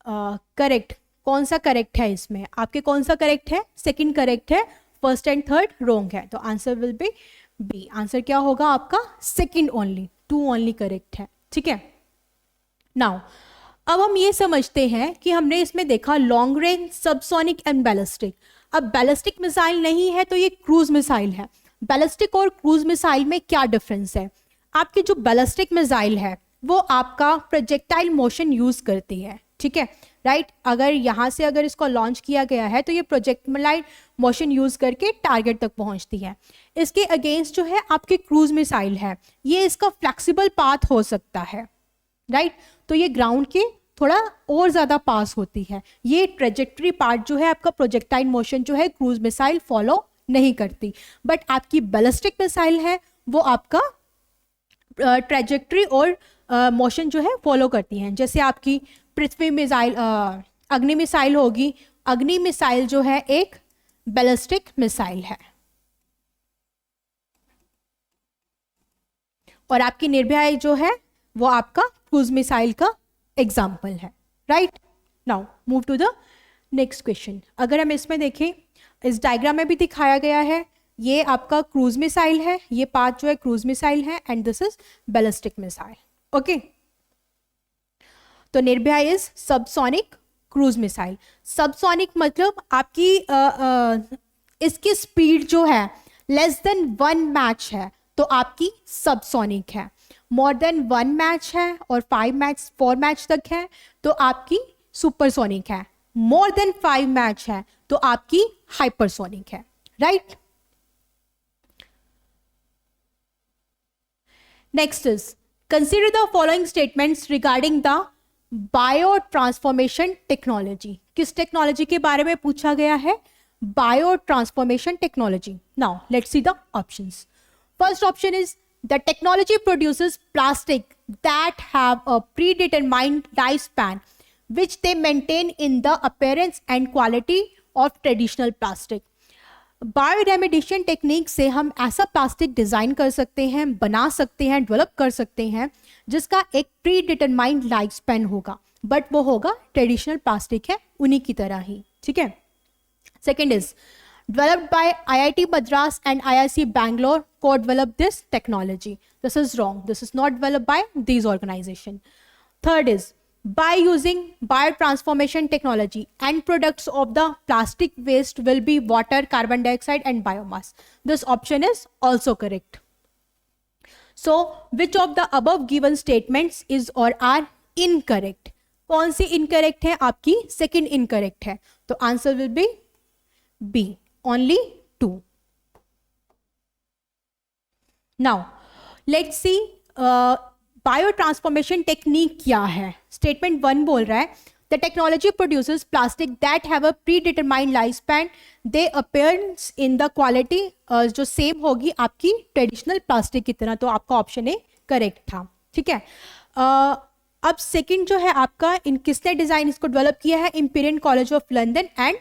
correct कौन सा correct है इसमें? आपके कौन सा करेक्ट है? सेकंड करेक्ट है, फर्स्ट एंड थर्ड रॉन्ग है, तो answer will be B. Answer क्या होगा आपका? सेकंड ओनली, 2 ओनली करेक्ट है। ठीक है, नाउ अब हम ये समझते हैं कि हमने इसमें देखा long range, subsonic and ballistic. अब बैलिस्टिक मिसाइल नहीं है तो ये क्रूज मिसाइल है। बैलिस्टिक और क्रूज मिसाइल में क्या डिफरेंस है? आपकी जो बैलिस्टिक मिसाइल है वो आपका प्रोजेक्टाइल मोशन यूज करती है। ठीक है, राइट, अगर यहाँ से अगर इसको लॉन्च किया गया है तो ये प्रोजेक्टाइल मोशन यूज करके टारगेट तक पहुँचती है। इसके अगेंस्ट जो है आपकी क्रूज मिसाइल है, ये इसका फ्लेक्सिबल पाथ हो सकता है। राइट, तो ये ग्राउंड के थोड़ा और ज़्यादा पास होती है। ये ट्रेजेक्ट्री पार्ट जो है आपका प्रोजेक्टाइल मोशन जो है क्रूज मिसाइल फॉलो नहीं करती, बट आपकी बैलिस्टिक मिसाइल है वो आपका ट्रेजेक्ट्री और मोशन जो है फॉलो करती हैं। जैसे आपकी पृथ्वी मिसाइल, अग्नि मिसाइल होगी। अग्नि मिसाइल जो है एक बैलिस्टिक मिसाइल है। और आपकी निर्भया जो है वो आपका क्रूज मिसाइल का एग्जाम्पल है, right. Now move to the next question. अगर हम इसमें देखें, इस डायग्राम में भी दिखाया गया है, ये आपका क्रूज मिसाइल है, ये पार्ट जो है क्रूज मिसाइल है and this is ballistic missile, okay. तो Nirbhay is subsonic cruise missile. Subsonic मतलब आपकी इसकी स्पीड जो है लेस देन 1 मैच है तो आपकी सबसोनिक है, मोर देन 1 मैच है और 4 मैच तक है तो आपकी सुपरसोनिक है, मोर देन 5 मैच है तो आपकी हाइपरसोनिक है, right. Next is consider the following statements regarding the bio transformation technology. किस टेक्नोलॉजी के बारे में पूछा गया है? Bio transformation technology. Now let's see the options. First option is the technology produces plastic that have a predetermined lifespan which they maintain in the appearance and quality of traditional plastic. Bioremediation technique से हम ऐसा plastic design कर सकते हैं, बना सकते हैं, develop कर सकते हैं जिसका एक प्री डिटरमाइंड लाइफ स्पैन होगा, बट वो होगा ट्रेडिशनल प्लास्टिक है उन्हीं की तरह ही, ठीक है। Second is developed by IIT Madras and IIC Bangalore co-developed this technology. This is wrong. This is not developed by these organizations. Third is by using biotransformation technology, end products of the plastic waste will be water, carbon dioxide and biomass. This option is also correct. So which of the above given statements is or are incorrect? कौन सी incorrect है? आपकी second incorrect है, तो answer will be B. Only 2. Now let's see biotransformation technique क्या है। Statement 1 बोल रहा है the technology produces plastic that have a predetermined lifespan, they appearance in the quality जो सेम होगी आपकी ट्रेडिशनल प्लास्टिक की तरह, तो आपका ऑप्शन ए करेक्ट था, ठीक है। अब सेकंड जो है आपका, इन किसने डिजाइन इसको डेवलप किया है? Imperial college of London and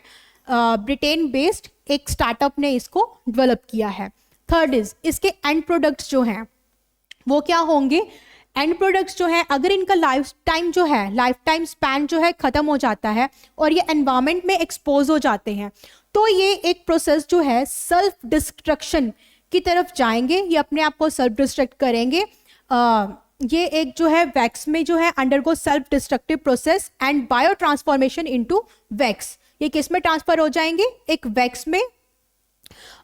Britain based एक स्टार्टअप ने इसको डेवलप किया है। थर्ड इज इसके एंड प्रोडक्ट्स जो हैं वो क्या होंगे? एंड प्रोडक्ट्स जो है अगर इनका लाइफ टाइम जो है, लाइफ टाइम स्पैन जो है खत्म हो जाता है और ये एनवायरमेंट में एक्सपोज हो जाते हैं तो ये एक प्रोसेस जो है सेल्फ डिस्ट्रक्शन की तरफ जाएंगे, ये अपने आप को सेल्फ डिस्ट्रक्ट करेंगे। ये एक जो है वैक्स में जो है undergo self destructive process and bio transformation into wax. ये किस में ट्रांसफर हो जाएंगे? एक वैक्स में।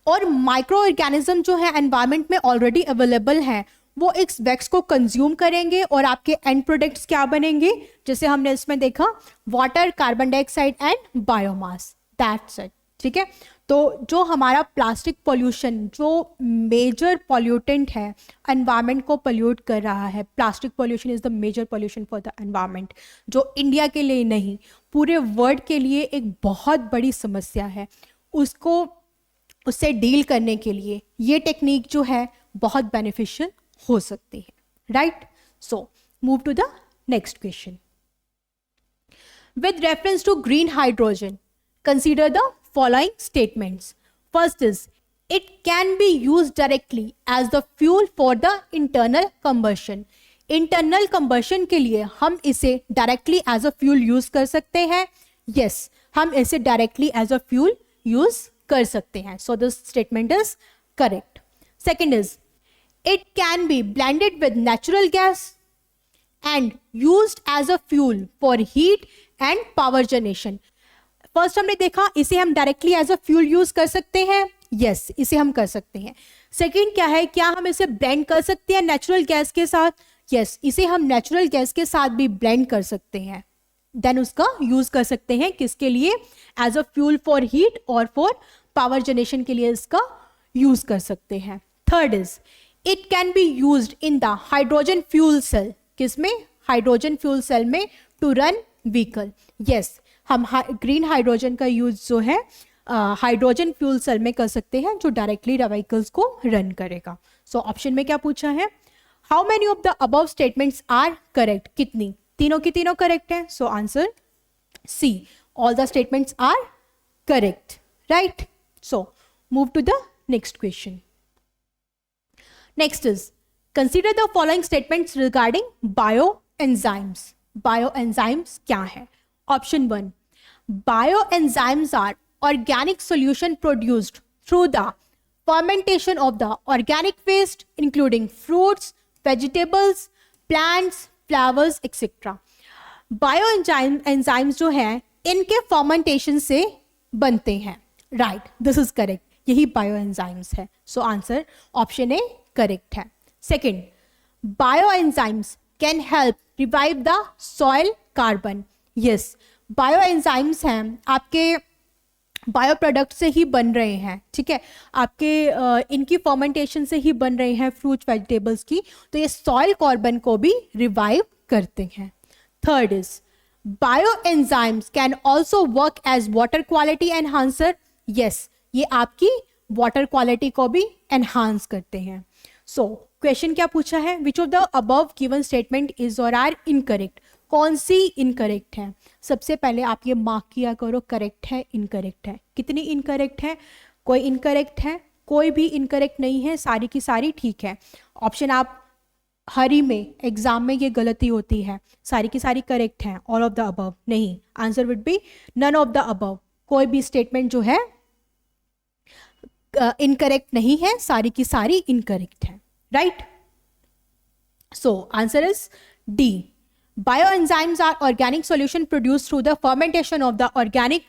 और माइक्रो ऑर्गेनिज्म जो है एनवायरमेंट में ऑलरेडी अवेलेबल है वो इस वैक्स को कंज्यूम करेंगे और आपके एंड प्रोडक्ट्स क्या बनेंगे? जैसे हमने इसमें देखा water, carbon dioxide and biomass, that's it, ठीक है। तो जो हमारा प्लास्टिक पॉल्यूशन जो मेजर पॉल्यूटेंट है, एनवायरमेंट को पॉल्यूट कर रहा है, plastic pollution is the major pollution for the environment, जो इंडिया के लिए नहीं पूरे वर्ल्ड के लिए एक बहुत बड़ी समस्या है, उससे डील करने के लिए ये टेक्निक जो है बहुत बेनिफिशियल हो सकती है, right. So move to the next question. With reference to green hydrogen consider the following statements. First is it can be used directly as the fuel for the internal combustion. Internal combustion के लिए हम इसे directly as a fuel use कर सकते हैं। Yes, हम इसे directly as a fuel use कर सकते हैं। So this statement is correct. Second is it can be blended with natural gas and used as a fuel for heat and power generation. फर्स्ट हमने देखा इसे हम directly as a fuel use कर सकते हैं, यस इसे हम कर सकते हैं। सेकंड क्या है, क्या हम इसे ब्लेंड कर सकते हैं नेचुरल गैस के साथ? यस, इसे हम नेचुरल गैस के साथ भी ब्लेंड कर सकते हैं, देन उसका यूज कर सकते हैं किसके लिए? As a fuel for heat और फॉर पावर जनरेशन के लिए इसका यूज कर सकते हैं। Third is it can be used in the hydrogen fuel cell, किसमें? हाइड्रोजन फ्यूल सेल में, टू रन व्हीकल। यस, हम ग्रीन हाइड्रोजन का यूज जो है हाइड्रोजन फ्यूल सेल में कर सकते हैं जो डायरेक्टली व्हीकल्स को रन करेगा। सो ऑप्शन में क्या पूछा है? How many of the above statements are correct? कितनी? तीनों की तीनों करेक्ट है। So answer C, all the statements are correct, right. So move to the next question. Next is consider the following statements regarding bio enzymes. Bio enzymes क्या है? Option 1, bio enzymes are organic solution produced through the fermentation of the organic waste including fruits, vegetables, plants, flowers, etc. Bio enzymes जो है इनके fermentation से बनते हैं। Right, this is correct, यही bio enzymes है। So answer option A correct है। Second, bio enzymes can help revive the soil carbon. Yes, bio enzymes हैं आपके बायो प्रोडक्ट से ही बन रहे हैं, ठीक है, आपके इनकी फर्मेंटेशन से ही बन रहे हैं फ्रूट वेजिटेबल्स की, तो ये सॉइल कार्बन को भी रिवाइव करते हैं। Third is bio enzymes can also work as water quality enhancer. Yes, ये आपकी वाटर क्वालिटी को भी एनहांस करते हैं। सो क्वेश्चन क्या पूछा है? Which of the above given statement is और आर इनकरेक्ट? कौन सी इनकरेक्ट है? सबसे पहले आप ये मार्क किया करो, करेक्ट है, इनकरेक्ट है। कितनी इनकरेक्ट है? कोई इनकरेक्ट है? कोई भी इनकरेक्ट नहीं है, सारी की सारी ठीक है। ऑप्शन आप हरी में एग्जाम में ये गलती होती है, सारी की सारी करेक्ट है, ऑल ऑफ द अबव नहीं, answer would be none of the above. कोई भी स्टेटमेंट जो है इनकरेक्ट नहीं है, सारी की सारी इनकरेक्ट है। Right, so answer is D. Bioenzymes are organic solution produced through the fermentation of the organic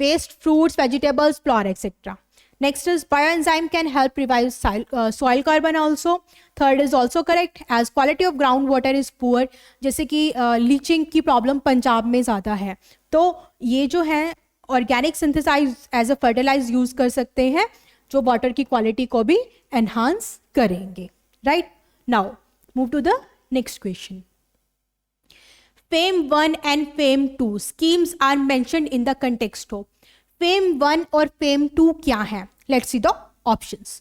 waste, fruits, vegetables, flour, etc. Next is bioenzyme can help revive soil carbon also. Third is also correct as quality of groundwater is poor. जैसे कि leaching की problem Punjab में ज़्यादा है, तो ये जो है organic synthesise as a fertilise use कर सकते हैं, जो वाटर की क्वालिटी को भी एनहांस करेंगे। Right, now move to the next question. FAME 1 and FAME 2 schemes are mentioned in the context of। FAME 1 और FAME 2 क्या है? Let's see the options.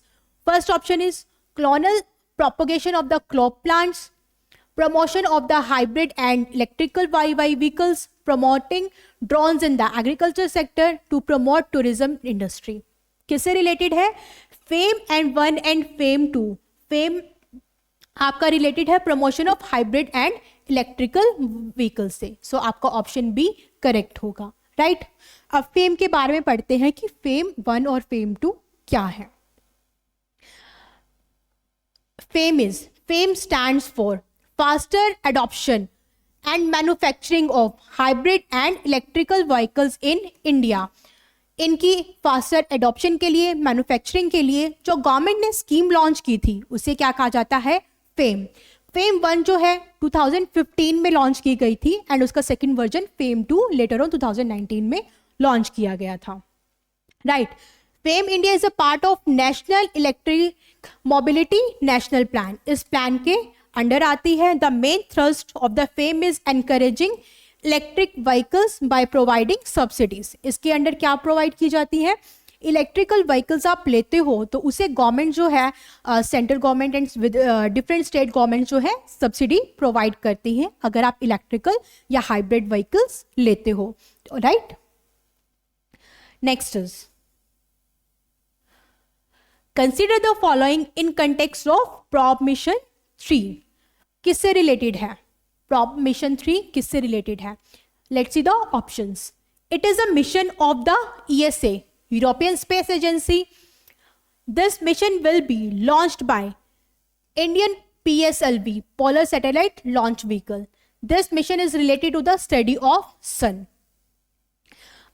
First option is clonal propagation of the crop plants, promotion of the hybrid and electrical vehicles, promoting drones in the agriculture sector to promote tourism industry। किससे related है? FAME and 1 and FAME 2। FAME आपका related है promotion of hybrid and electrical vehicle से, सो आपका option B correct होगा। Right, अब fame के बारे में पढ़ते हैं कि फेम 1 और फेम 2 क्या है। Fame stands for faster adoption and manufacturing of hybrid and electrical vehicles in India. इनकी फास्टर एडॉप्शन के लिए, मैन्युफैक्चरिंग के लिए जो गवर्नमेंट ने स्कीम लॉन्च की थी उसे क्या कहा जाता है? फेम। फेम 1 जो है 2015 में लॉन्च की गई थी एंड उसका second version fame 2 later on 2019 में लॉन्च किया गया था। Right, fame India is a part of national electric mobility national plan. इस प्लान के अंडर आती है। The main thrust of the fame is encouraging electric vehicles by providing subsidies. इसके under क्या प्रोवाइड की जाती है? इलेक्ट्रिकल व्हीकल्स आप लेते हो तो उसे गवर्नमेंट जो है, central government and different state government जो है सब्सिडी प्रोवाइड करती है अगर आप इलेक्ट्रिकल या हाइब्रिड व्हीकल्स लेते हो। Right, next is consider the following in context of Proba mission 3। किससे रिलेटेड है? प्रॉब मिशन 3 किससे रिलेटेड है? Let's see the options. It is a mission of the ESA, European Space Agency. This mission will be launched by Indian PSLV, Polar Satellite Launch Vehicle. This mission is related to the study of sun.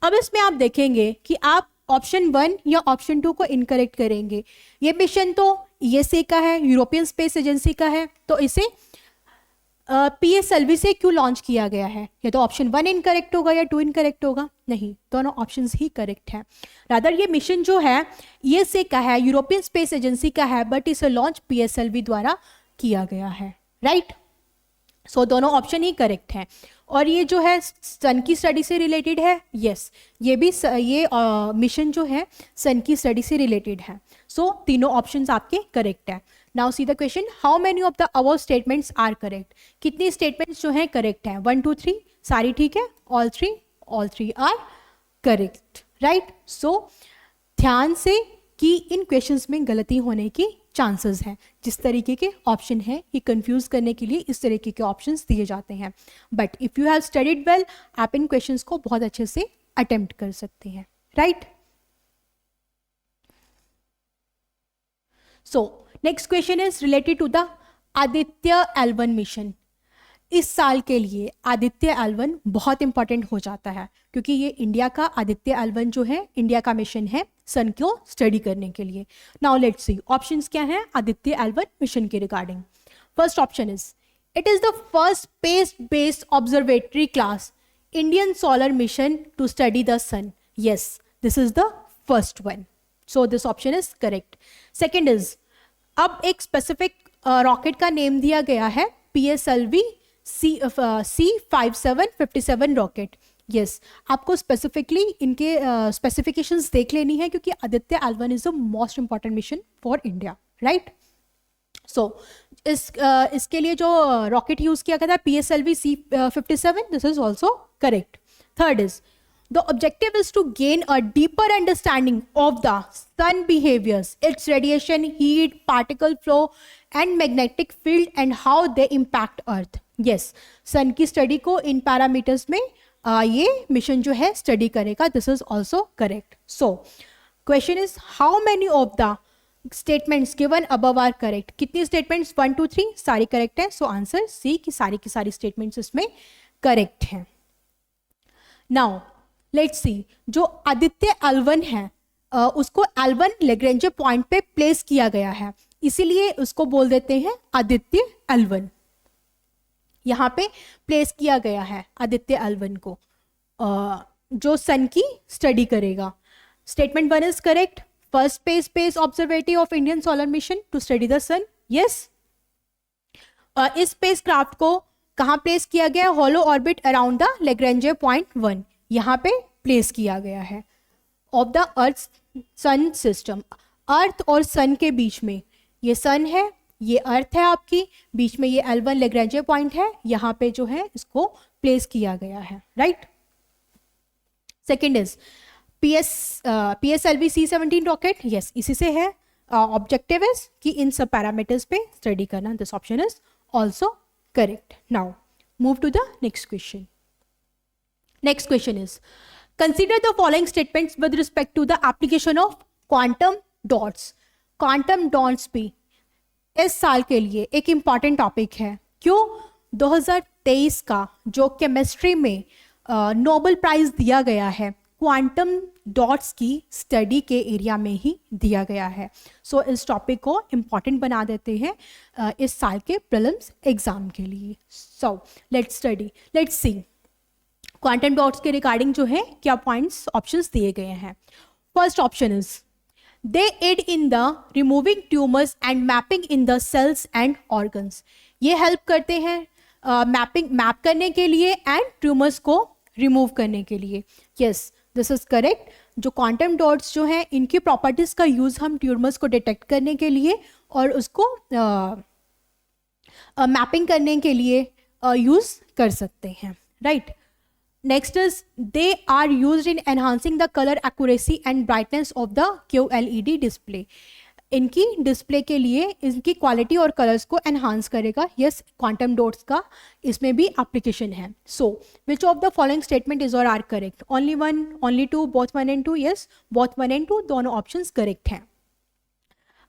अब इसमें आप देखेंगे कि आप option 1 या option 2 को incorrect करेंगे। ये मिशन तो ESA का है, यूरोपियन स्पेस एजेंसी का है, तो इसे PSLV से क्यों लॉन्च किया गया है? या तो ऑप्शन 1 इनकरेक्ट होगा या 2 इनकरेक्ट होगा? नहीं, दोनों ऑप्शंस ही करेक्ट है। रादर ये मिशन जो है ESA का है, यूरोपियन स्पेस एजेंसी का है, बट इसे लॉन्च PSLV द्वारा किया गया है। राइट, सो दोनों ऑप्शन ही करेक्ट हैं। और ये जो है सन की स्टडी से रिलेटेड है। यस, ये भी ये मिशन जो है सन की स्टडी से रिलेटेड है। सो तीनों ऑप्शंस आपके करेक्ट है। Now see the question, how many of the above statements are correct? कितनी स्टेटमेंट्स जो हैं करेक्ट हैं? 1 2 3 सारी ठीक है, all three are correct. Right, so ध्यान से कि इन क्वेश्चंस में गलती होने की चांसेस हैं। जिस तरीके के ऑप्शन है ये कंफ्यूज करने के लिए इस तरीके के ऑप्शंस दिए जाते हैं, but if you have studied well आप इन क्वेश्चंस को बहुत अच्छे से अटेम्प्ट कर सकते हैं, right. So next question is related to the Aditya L1 mission. इस साल के लिए आदित्य L1 बहुत इंपॉर्टेंट हो जाता है क्योंकि ये इंडिया का आदित्य L1 जो है इंडिया का मिशन है सन को स्टडी करने के लिए। नाउ लेट्स सी ऑप्शंस क्या हैं आदित्य L1 मिशन के regarding. First option is it is the first space based observatory class Indian solar mission to study the sun. Yes, this is the first one, so this option is correct. Second is अब एक specific rocket का name दिया गया है PSLV C5757 rocket. Yes, आपको specifically इनके specifications देख लेनी है क्योंकि Aditya L1 is the most important mission for India, right. So इसके लिए जो रॉकेट यूज किया गया था PSLV C57, this is also correct. Third is the objective is to gain a deeper understanding of the sun behaviors, its radiation, heat, particle flow and magnetic field and how they impact earth. Yes, sun की study को इन parameters में ये mission जो है study करेगा। This is also correct. So question is how many of the statements given above are correct? कितनी statements 1 2 3 सारी correct है। So answer C की सारी statements इसमें correct हैं। Now लेट्स सी जो आदित्य L1 है उसको L1 लेग्रेंजे पॉइंट पे प्लेस किया गया है, इसीलिए उसको बोल देते हैं आदित्य L1। यहाँ पे प्लेस किया गया है आदित्य L1 को जो सन की स्टडी करेगा। Statement 1 is correct, first space based observatory of Indian solar mission to study the sun. Yes, इस स्पेस क्राफ्ट को कहाँ प्लेस किया गया? Halo orbit around the Lagrange point 1, यहाँ पे प्लेस किया गया है of the earth sun system. Earth और सन के बीच में ये सन है, ये अर्थ है आपकी, बीच में ये L1 लेग्रेंजे पॉइंट है, यहाँ पे जो है इसको प्लेस किया गया है, right. Second is PSLV C17 rocket. Yes, इसी से है। ऑब्जेक्टिव इज कि इन सब पैरामीटर्स पे स्टडी करना। This option is also correct. Now move to the next question. Next question is, consider the following statements with respect to the application of quantum dots. Quantum dots भी इस साल के लिए एक इम्पॉर्टेंट टॉपिक है। क्यों? 2023 का जो केमिस्ट्री में नोबेल प्राइज दिया गया है क्वांटम डॉट्स की स्टडी के एरिया में ही दिया गया है। सो इस टॉपिक को इम्पॉर्टेंट बना देते हैं इस साल के प्रीलिम्स एग्जाम के लिए। So let's see quantum dots के रिगार्डिंग जो है क्या पॉइंट्स ऑप्शंस दिए गए हैं। First option is they aid in the removing tumours and mapping in the cells and organs. ये हेल्प करते हैं मैप करने के लिए एंड ट्यूमर्स को रिमूव करने के लिए। Yes, this is correct. जो क्वांटम डॉट्स जो हैं इनकी प्रॉपर्टीज का यूज हम ट्यूमर्स को डिटेक्ट करने के लिए और उसको मैपिंग करने के लिए यूज कर सकते हैं, right. Next is they are used in enhancing the color accuracy and brightness of the QLED display. इनकी डिस्प्ले के लिए इनकी क्वालिटी और कलर्स को एनहांस करेगा। यस, क्वांटम डॉट्स का इसमें भी एप्लीकेशन है। So which of the following statement is और are correct? Only 1, only 2, both 1 and 2? Yes, both 1 and 2 दोनों ऑप्शंस करेक्ट हैं।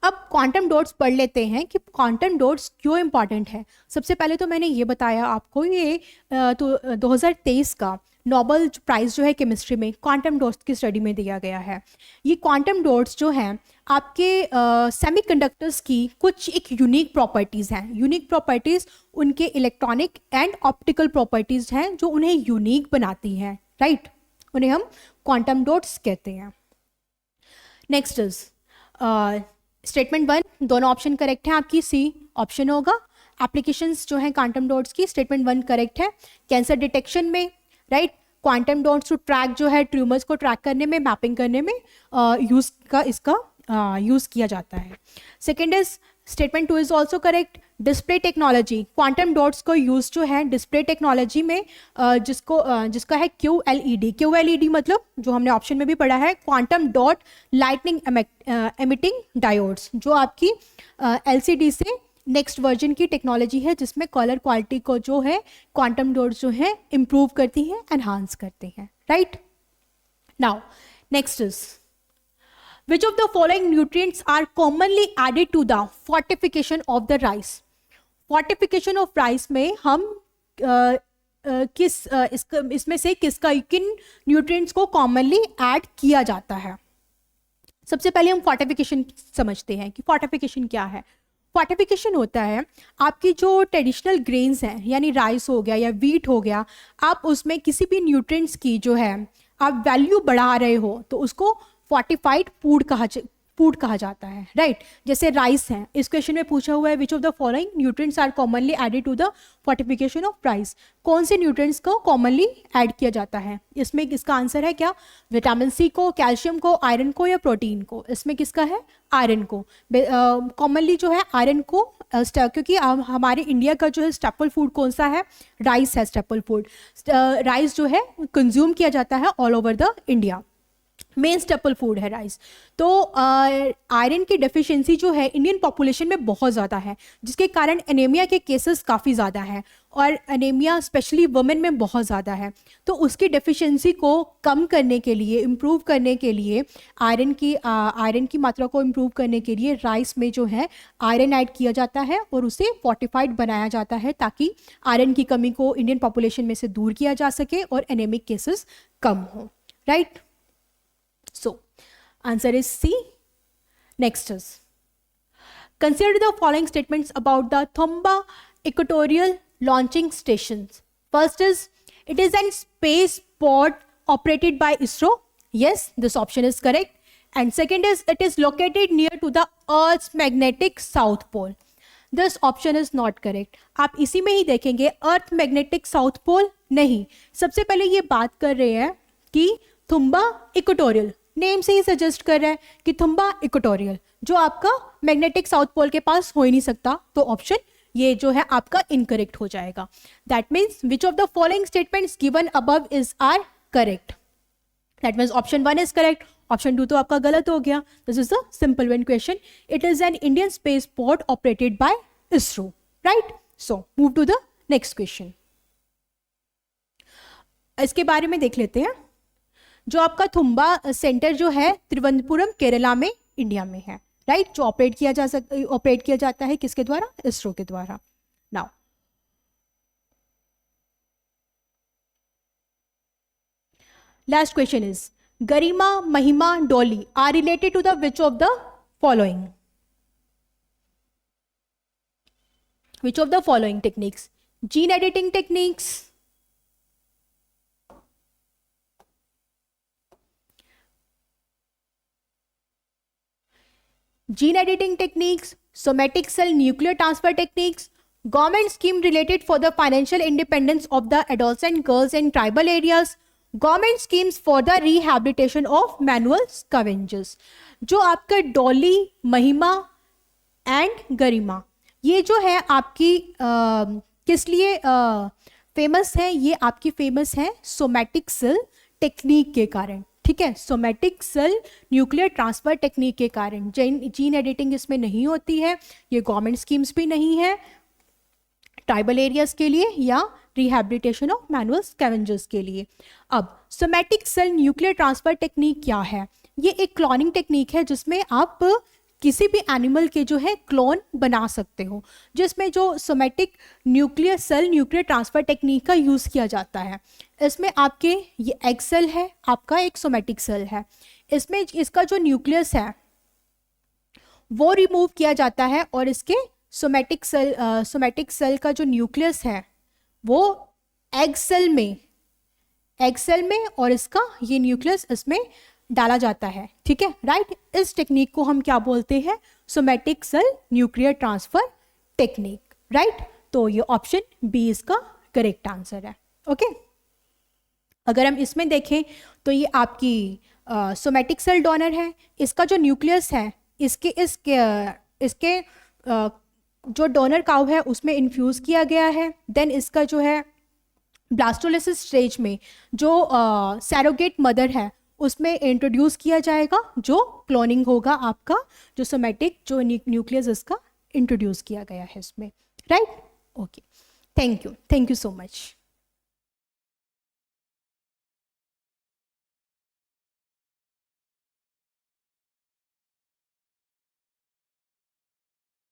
अब क्वांटम डॉट्स पढ़ लेते हैं कि क्वांटम डॉट्स क्यों इंपॉर्टेंट है। सबसे पहले तो मैंने ये बताया आपको ये 2023 का नोबेल प्राइज़ जो है केमिस्ट्री में क्वांटम डॉट्स की स्टडी में दिया गया है। ये क्वांटम डॉट्स जो हैं आपके सेमीकंडक्टर्स की कुछ एक यूनिक प्रॉपर्टीज़ हैं। यूनिक प्रॉपर्टीज़ उनके इलेक्ट्रॉनिक एंड ऑप्टिकल प्रॉपर्टीज़ हैं जो उन्हें यूनिक बनाती हैं, राइट। उन्हें हम क्वांटम डॉट्स कहते हैं। नेक्स्ट इज स्टेटमेंट 1 दोनों ऑप्शन करेक्ट हैं आपकी, सी ऑप्शन होगा। एप्लीकेशंस जो हैं क्वांटम डॉट्स की, स्टेटमेंट 1 करेक्ट है। कैंसर डिटेक्शन में, right, quantum dots to track जो है ट्यूमर्स को ट्रैक करने में, मैपिंग करने में इसका यूज़ किया जाता है। Second is statement 2 is also correct. Display technology, quantum dots को यूज जो है डिस्प्ले टेक्नोलॉजी में जिसका है QLED मतलब जो हमने ऑप्शन में भी पढ़ा है quantum dot lightning emitting diodes, जो आपकी LCD से नेक्स्ट वर्जन की टेक्नोलॉजी है जिसमें कलर क्वालिटी को जो है क्वांटम डॉट्स जो है इंप्रूव करती हैं, एनहांस करती हैं, right. Now next is which of the following nutrients are commonly added to the fortification of the rice? fortification of rice में हम इसमें से किन न्यूट्रिएंट्स को कॉमनली ऐड किया जाता है? सबसे पहले हम फोर्टिफिकेशन समझते हैं कि फोर्टिफिकेशन क्या है। फोर्टिफिकेशन होता है आपकी जो ट्रेडिशनल ग्रेन्स हैं, यानी राइस हो गया या वीट हो गया, आप उसमें किसी भी न्यूट्रिएंट्स की जो है आप वैल्यू बढ़ा रहे हो तो उसको फोर्टिफाइड फूड कहा जाता है, राइट। जैसे राइस है, इस क्वेश्चन में पूछा हुआ है which of the following nutrients are commonly added to the fortification of rice. कौन से न्यूट्रिएंट्स को कॉमनली ऐड किया जाता है? इसमें किसका आंसर है क्या? विटामिन सी को, कैल्शियम को, आयरन को या प्रोटीन को? इसमें किसका है? आयरन को। कॉमनली जो है आयरन को, क्योंकि हमारे इंडिया का जो है स्टेपल फूड कौन सा है? राइस है स्टेपल फूड। राइस जो है कंज्यूम किया जाता है all over the India, main staple food है राइस। तो आयरन की डेफिशिएंसी जो है इंडियन पॉपुलेशन में बहुत ज़्यादा है, जिसके कारण एनीमिया के केसेस काफ़ी ज़्यादा हैं, और एनीमिया स्पेशली वुमेन में बहुत ज़्यादा है। तो उसकी डेफिशिएंसी को कम करने के लिए, इम्प्रूव करने के लिए, आयरन की मात्रा को इम्प्रूव करने के लिए राइस में जो है आयरन ऐड किया जाता है और उसे फोर्टिफाइड बनाया जाता है, ताकि आयरन की कमी को इंडियन पॉपुलेशन में से दूर किया जा सके और एनीमिक केसेस कम हो, right. So, answer is C. Next is, consider the following statements about the Thumba Equatorial Launching Stations. First is, it is a space pod operated by ISRO. Yes, this option is correct. And second is, it is located near to the Earth's magnetic south pole. This option is not correct. आप इसी में ही देखेंगे earth magnetic south pole नहीं। सबसे पहले ये बात कर रहे हैं कि थुम्बा इक्वेटोरियल, नेम से ही सजेस्ट कर रहा है कि थुम्बा इक्वेटोरियल, जो आपका मैग्नेटिक साउथ पोल के पास हो ही नहीं सकता, तो ऑप्शन ये जो है आपका इनकरेक्ट हो जाएगा। That means which of the following statements given above is are correct. That means option 1 is correct, option 2 तो आपका गलत हो गया। This is a simple one question. It is an Indian space port operated by ISRO, right. So move to the next question. इसके बारे में देख लेते हैं। जो आपका थुम्बा सेंटर जो है तिरुवनंतपुरम केरला में इंडिया में है, राइट, जो ऑपरेट किया जाता है किसके द्वारा? इसरो के द्वारा। Now last question is, Garima, Mahima, Dolly are related to the which of the following? Which of the following techniques? Gene editing techniques, gene editing techniques, somatic cell nuclear transfer techniques, government scheme related for the financial independence of the adolescent girls in tribal areas, government schemes for the rehabilitation of manual scavengers. जो आपका डॉली, महिमा and गरिमा, ये जो है आपकी किस लिए famous है? ये आपकी फेमस है सोमैटिक सेल टेक्निक के कारण, ठीक है। Somatic cell nuclear transfer technique के कारण। जीन एडिटिंग इसमें नहीं होती है, ये गवर्नमेंट स्कीम्स भी नहीं है ट्राइबल एरियाज के लिए या रिहैबिलिटेशन ऑफ मैनुअल स्कैवेंजर्स के लिए। अब somatic cell nuclear transfer technique क्या है? ये एक क्लोनिंग टेक्निक है जिसमें आप किसी भी एनिमल के जो है क्लोन बना सकते हो, जिसमें जो somatic nuclear cell nuclear transfer technique का यूज़ किया जाता है। इसमें आपके ये एग सेल है, आपका एक सोमैटिक सेल है, इसमें इसका जो न्यूक्लियस है वो रिमूव किया जाता है और इसके सोमैटिक सेल का जो न्यूक्लियस है वो एग सेल में और इसका ये न्यूक्लियस इसमें डाला जाता है, ठीक है, राइट। इस टेक्निक को हम क्या बोलते हैं? Somatic cell nuclear transfer technique, right. तो ये ऑप्शन बी इसका करेक्ट आंसर है, ओके। अगर हम इसमें देखें तो ये आपकी सोमैटिक सेल डोनर है, इसका जो न्यूक्लियस है इसके जो डोनर काउ है उसमें इन्फ्यूज़ किया गया है, देन इसका जो है ब्लास्टोलिसिस स्टेज में जो सैरोगेट मदर है उसमें इंट्रोड्यूस किया जाएगा, जो क्लोनिंग होगा आपका, जो सोमेटिक जो न्यूक्लियस इसका इंट्रोड्यूस किया गया है इसमें, right? Okay, thank you so much.